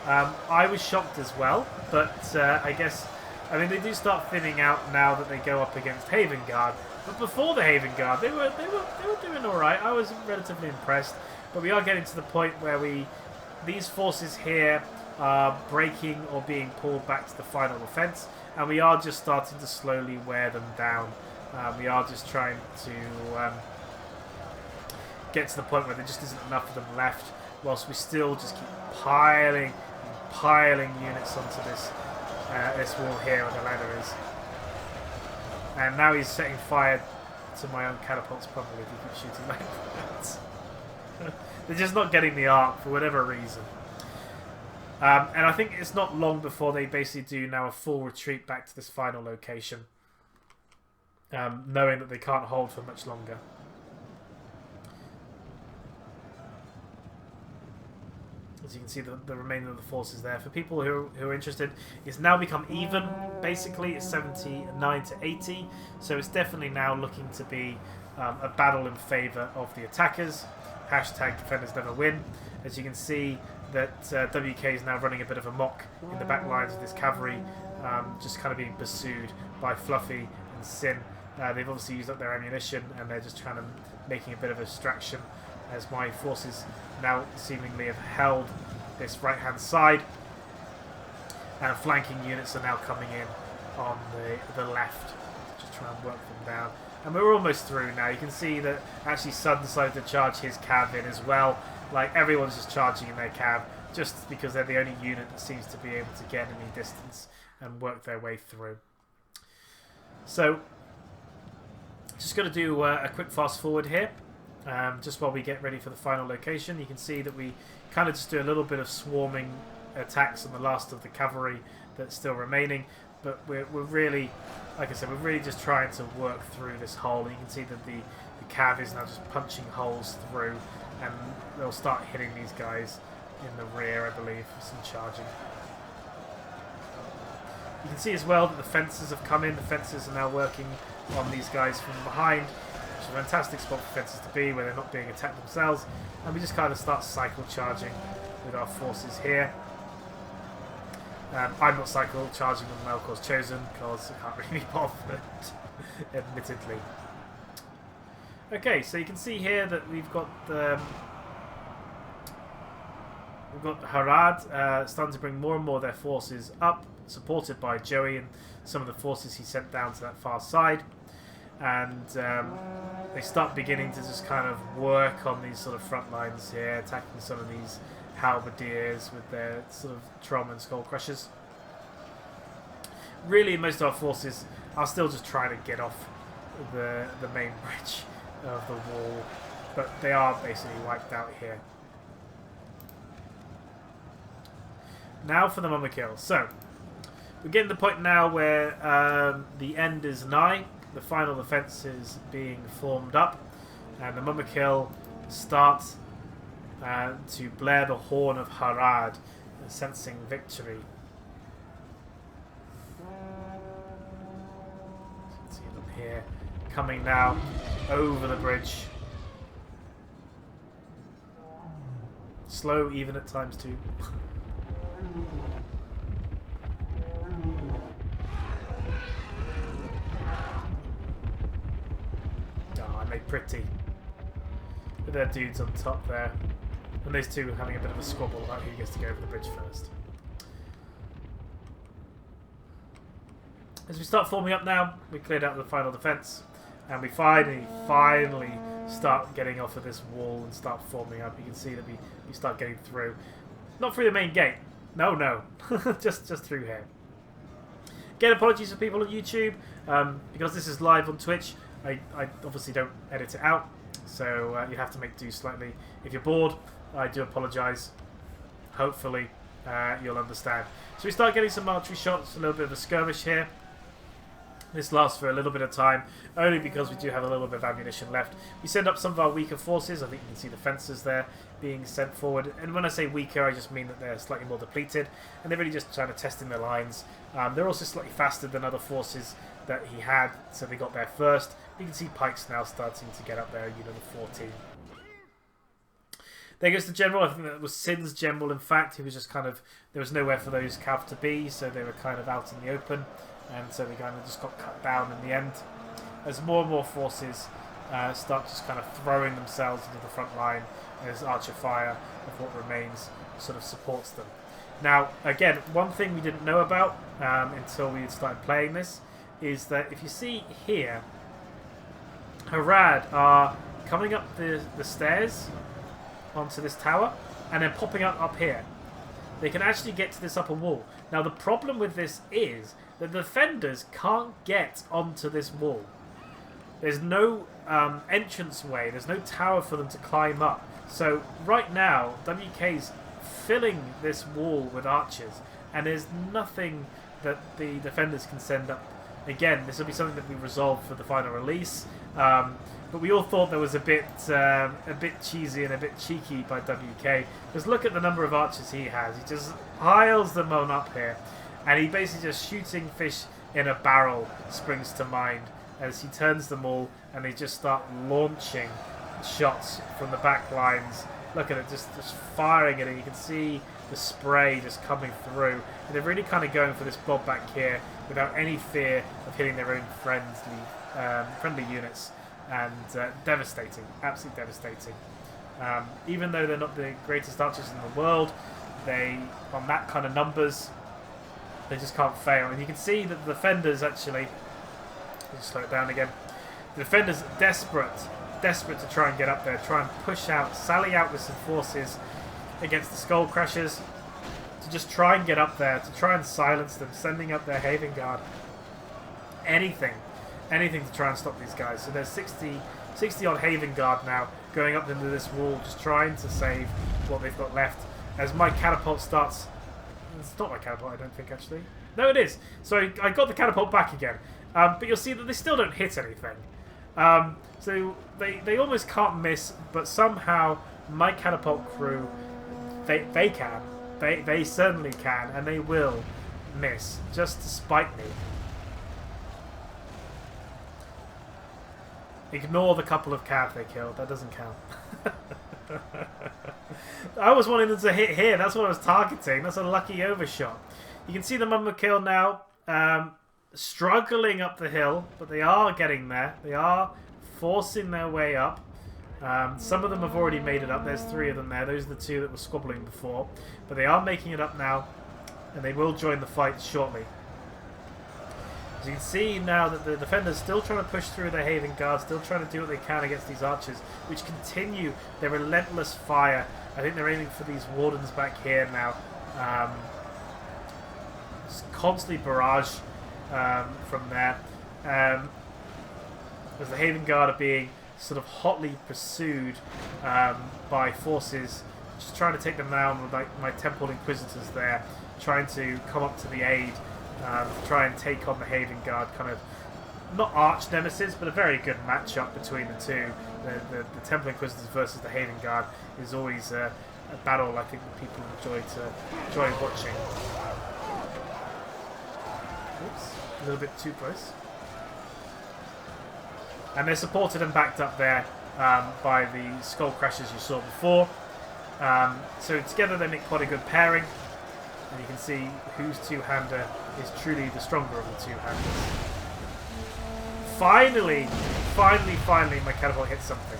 I was shocked as well, but I guess, I mean, they do start thinning out now that they go up against Haven Guard. But before the Haven Guard, they were doing all right. I was relatively impressed, but we are getting to the point where these forces here are breaking or being pulled back to the final defense, and we are just starting to slowly wear them down. We are just trying to get to the point where there just isn't enough of them left, whilst we still just keep piling and piling units onto this wall here where the ladder is. And now he's setting fire to my own catapults, probably, if he keeps shooting like that. They're just not getting the arc for whatever reason. And I think it's not long before they basically do now a full retreat back to this final location, knowing that they can't hold for much longer. As you can see, the remainder of the forces there. For people who are interested, it's now become even. Basically, it's 79 to 80. So it's definitely now looking to be a battle in favour of the attackers. Hashtag defenders never win. As you can see, that WK is now running a bit of a mock in the back lines of this cavalry, just kind of being pursued by Fluffy and Sin. They've obviously used up their ammunition, and they're just trying to making a bit of a distraction, as my forces now seemingly have held this right-hand side, and flanking units are now coming in on the left, just try and work them down. And we're almost through now. You can see that actually Sun decided to charge his cav in as well. Like, everyone's just charging in their cav, just because they're the only unit that seems to be able to get any distance and work their way through. So, just going to do a quick fast forward here. Just while we get ready for the final location. You can see that we kind of just do a little bit of swarming attacks on the last of the cavalry that's still remaining, but we're really, like I said, we're really just trying to work through this hole. And you can see that the cav is now just punching holes through, and they'll start hitting these guys in the rear, I believe, for some charging. You can see as well that the fencers have come in. The fencers are now working on these guys from behind. It's a fantastic spot for fencers to be, where they're not being attacked themselves, and we just kind of start cycle charging with our forces here. I'm not cycle charging them now, of course, chosen, because I can't really be bothered, admittedly. Okay, so you can see here that we've got Harad starting to bring more and more of their forces up, supported by Joey and some of the forces he sent down to that far side. And they start beginning to just kind of work on these sort of front lines here, attacking some of these halberdiers with their sort of Trom and Skull Crushers. Really, most of our forces are still just trying to get off the main bridge of the wall, but they are basically wiped out here. Now for the Mama Kill. So, we're getting to the point now where the end is nigh. The final defense is being formed up, and the Mama Kill starts to blare the horn of Harad, sensing victory. See them here, coming now over the bridge. Slow, even at times too. Pretty. With their dudes on top there. And those two having a bit of a squabble about who gets to go over the bridge first. As we start forming up now, we cleared out the final defense. And we finally start getting off of this wall and start forming up. You can see that we start getting through. Not through the main gate. No. just through here. Again, apologies for people on YouTube. Because this is live on Twitch, I obviously don't edit it out, so you have to make do slightly. If you're bored, I do apologise. Hopefully, you'll understand. So we start getting some archery shots, a little bit of a skirmish here. This lasts for a little bit of time, only because we do have a little bit of ammunition left. We send up some of our weaker forces. I think you can see the fencers there being sent forward. And when I say weaker, I just mean that they're slightly more depleted, and they're really just trying to test in their lines. They're also slightly faster than other forces that he had, so they got there first. You can see Pikes now starting to get up there, unit of 14. There goes the general. I think that was Sin's general, in fact. He was just kind of, there was nowhere for those cav to be, so they were kind of out in the open, and so they kind of just got cut down in the end. As more and more forces start just kind of throwing themselves into the front line, as archer fire of what remains sort of supports them. Now, again, one thing we didn't know about until we had started playing this is that if you see here, Harad are coming up the stairs onto this tower and then popping up here. They can actually get to this upper wall. Now the problem with this is that the defenders can't get onto this wall. There's no entrance way, there's no tower for them to climb up. So right now, WK's filling this wall with archers, and there's nothing that the defenders can send up. Again, this will be something that we resolve for the final release, but we all thought that was a bit cheesy and a bit cheeky by WK. Just look at the number of archers he has. He just piles them on up here, and he basically just shooting fish in a barrel springs to mind as he turns them all, and they just start launching shots from the back lines. Look at it, just firing it, and you can see the spray just coming through. And they're really kind of going for this blob back here without any fear of hitting their own friendly units, and devastating, absolutely devastating. Even though they're not the greatest archers in the world, they, on that kind of numbers, they just can't fail. And you can see that the defenders actually, just slow it down again. The defenders are desperate to try and get up there, try and push out, sally out with some forces against the Skull Crushers, to just try and get up there, to try and silence them, sending up their Haven Guard. Anything to try and stop these guys. So there's 60 odd Haven Guard now going up into this wall, just trying to save what they've got left. As my catapult starts, it's not my catapult, I don't think, actually. No, it is. So I got the catapult back again. But you'll see that they still don't hit anything. So they almost can't miss, but somehow my catapult crew, they can. They certainly can, and they will miss, just to spite me. Ignore the couple of cav they killed, that doesn't count. I was wanting them to hit here, that's what I was targeting, that's a lucky overshot. You can see the Mama Kill now struggling up the hill, but they are getting there. They are forcing their way up. Some of them have already made it up. There's 3 of them there. Those are the 2 that were squabbling before. But they are making it up now, and they will join the fight shortly. As you can see now that the defenders still trying to push through their Haven Guard, still trying to do what they can against these archers, which continue their relentless fire. I think they're aiming for these wardens back here now. Just constantly barrage from there. As the Haven Guard are being sort of hotly pursued by forces, just trying to take them down with like my Temple Inquisitors there, trying to come up to the aid, to try and take on the Haven Guard, kind of not arch nemesis, but a very good matchup between the two. The Temple Inquisitors versus the Haven Guard is always a battle I think that people enjoy watching. Oops, a little bit too close. And they're supported and backed up there by the Skull Crashers you saw before. So together they make quite a good pairing. And you can see whose two-hander is truly the stronger of the two-handers. Finally, my catapult hit something.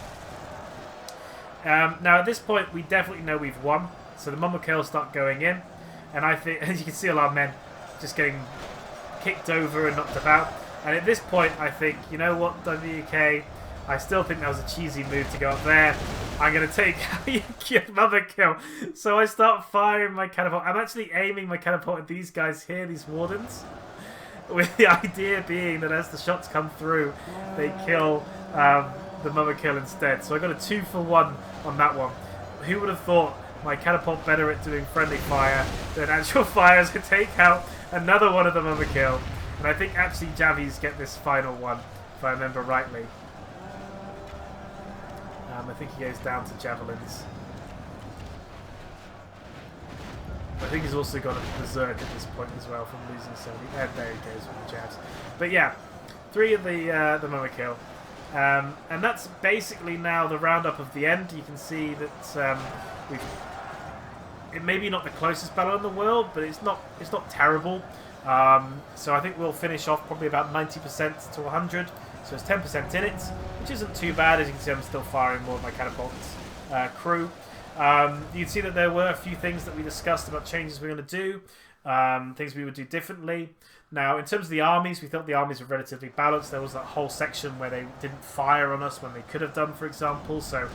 Now at this point we definitely know we've won. So the Mama Kill start going in. And I think, as you can see, all our men just getting kicked over and knocked about. And at this point, I think, you know what, WK, I still think that was a cheesy move to go up there. I'm going to take Mother Kill. So I start firing my catapult. I'm actually aiming my catapult at these guys here, these wardens. With the idea being that as the shots come through, they kill the Mother Kill instead. So I got a 2-for-1 on that one. Who would have thought my catapult better at doing friendly fire than actual fire as I take out another one of the Mother Kill. And I think actually Javies get this final one, if I remember rightly. I think he goes down to javelins. I think he's also got a berserk at this point as well from losing so many. And there he goes with the jabs. But yeah, 3 of the Mama Kill. And that's basically now the roundup of the end. You can see that it may be not the closest battle in the world, but it's not terrible. So I think we'll finish off probably about 90% to 100. So it's 10% in it, which isn't too bad. As you can see, I'm still firing more of my catapult's crew. You can see that there were a few things that we discussed about changes we're going to do, things we would do differently. Now, in terms of the armies, we thought the armies were relatively balanced. There was that whole section where they didn't fire on us when they could have done, for example. So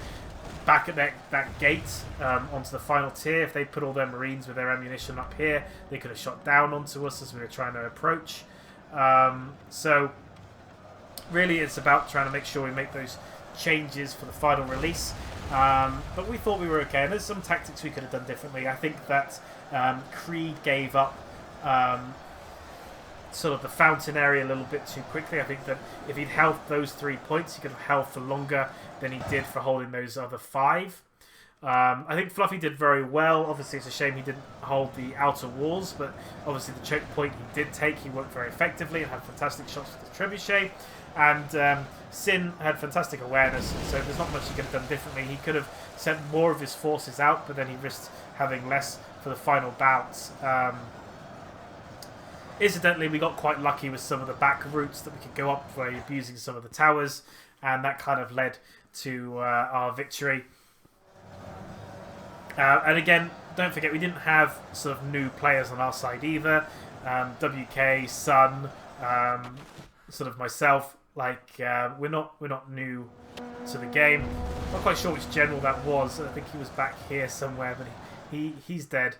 back at that gate onto the final tier, if they put all their marines with their ammunition up here, they could have shot down onto us as we were trying to approach. So really it's about trying to make sure we make those changes for the final release. But we thought we were okay, and there's some tactics we could have done differently. I think that Creed gave up sort of the fountain area a little bit too quickly. I think that if he'd held those 3 points, he could have held for longer than he did for holding those other 5. I think Fluffy did very well. Obviously, it's a shame he didn't hold the outer walls, but obviously the choke point he did take, he worked very effectively and had fantastic shots with the trebuchet. And Sin had fantastic awareness, so there's not much he could have done differently. He could have sent more of his forces out, but then he risked having less for the final bouts. Incidentally, we got quite lucky with some of the back routes that we could go up by abusing some of the towers, and that kind of led to our victory. And again, don't forget, we didn't have sort of new players on our side either. WK, Sun, sort of myself. Like we're not new to the game. Not quite sure which general that was. I think he was back here somewhere, but he's dead.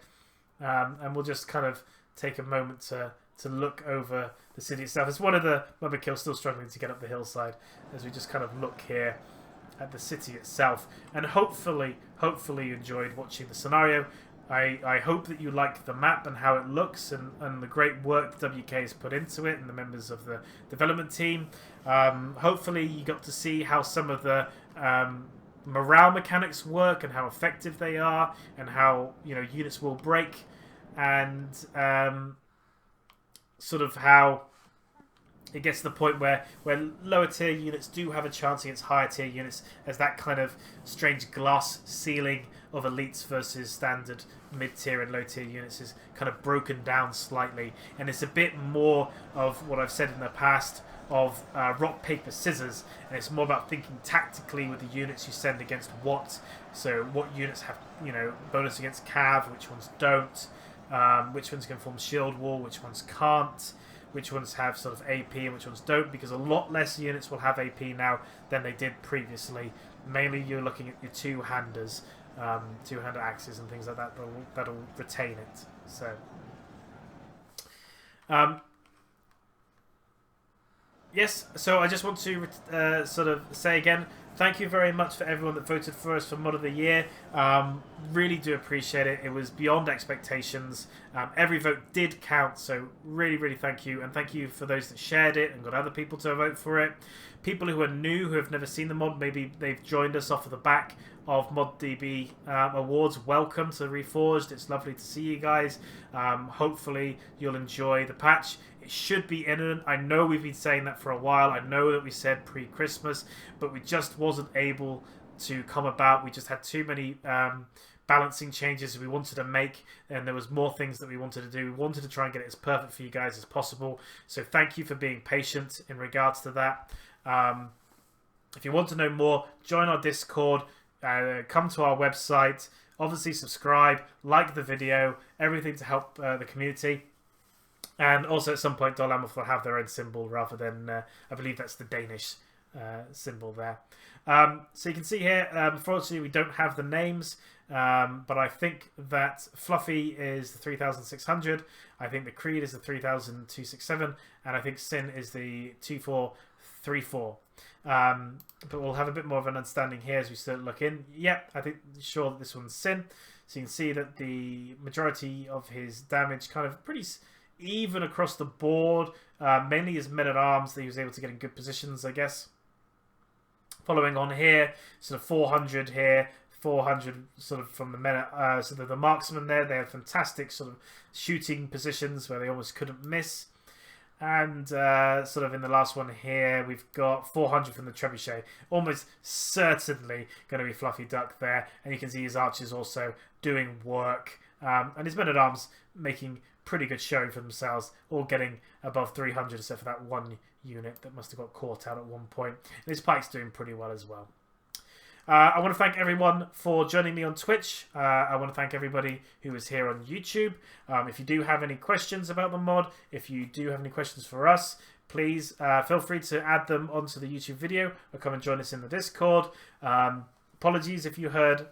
And we'll just kind of take a moment to look over the city itself. It's one of the Mother Kill still struggling to get up the hillside as we just kind of look here at the city itself. And hopefully you enjoyed watching the scenario. I hope that you like the map and how it looks and the great work WK has put into it and the members of the development team. Hopefully you got to see how some of the morale mechanics work and how effective they are and how units will break and sort of how it gets to the point where lower tier units do have a chance against higher tier units, as that kind of strange glass ceiling of elites versus standard mid tier and low tier units is kind of broken down slightly, and it's a bit more of what I've said in the past of rock paper scissors, and it's more about thinking tactically with the units you send against what. So what units have bonus against cav, which ones don't, which ones can form shield wall, which ones can't, which ones have sort of AP and which ones don't, because a lot less units will have AP now than they did previously. Mainly you're looking at your two-handers, two-hander axes and things like that that'll retain it. So yes, so I just want to sort of say again, thank you very much for everyone that voted for us for Mod of the Year. Really do appreciate it. It was beyond expectations. Every vote did count, so really, really thank you. And thank you for those that shared it and got other people to vote for it. People who are new, who have never seen the mod, maybe they've joined us off of the back of ModDB Awards. Welcome to Reforged. It's lovely to see you guys. Hopefully you'll enjoy the patch. It should be imminent. I know we've been saying that for a while. I know that we said pre-Christmas, but we just wasn't able to come about. We just had too many balancing changes we wanted to make, and there was more things that we wanted to do. We wanted to try and get it as perfect for you guys as possible. So thank you for being patient in regards to that. If you want to know more, join our Discord, come to our website, obviously subscribe, like the video, everything to help the community. And also at some point DOL AMROTH will have their own symbol rather than, I believe that's the Danish symbol there. So you can see here, unfortunately we don't have the names, but I think that Fluffy is the 3600, I think the Creed is the 3267, and I think Sin is the 2434. But we'll have a bit more of an understanding here as we start looking. Yep, I think sure that this one's Sin. So you can see that the majority of his damage kind of pretty even across the board, mainly his men-at-arms that he was able to get in good positions, I guess. Following on here, sort of 400 here, 400 sort of from the men, sort of the marksmen there. They had fantastic sort of shooting positions where they almost couldn't miss. And sort of in the last one here, we've got 400 from the trebuchet. Almost certainly going to be Fluffy Duck there. And you can see his archers also doing work. And his men-at-arms making pretty good showing for themselves, all getting above 300 except for that one unit that must have got caught out at one point. And his pike's doing pretty well as well. I want to thank everyone for joining me on Twitch. I want to thank everybody who is here on YouTube. If you do have any questions about the mod, if you do have any questions for us, please feel free to add them onto the YouTube video or come and join us in the Discord. Apologies if you heard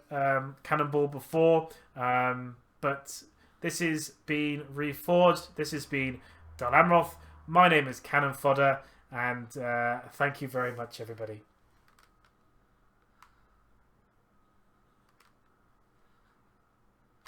Cannonball before, but this has been Reforged. This has been DOL AMROTH. My name is Cannon Fodder, and thank you very much, everybody.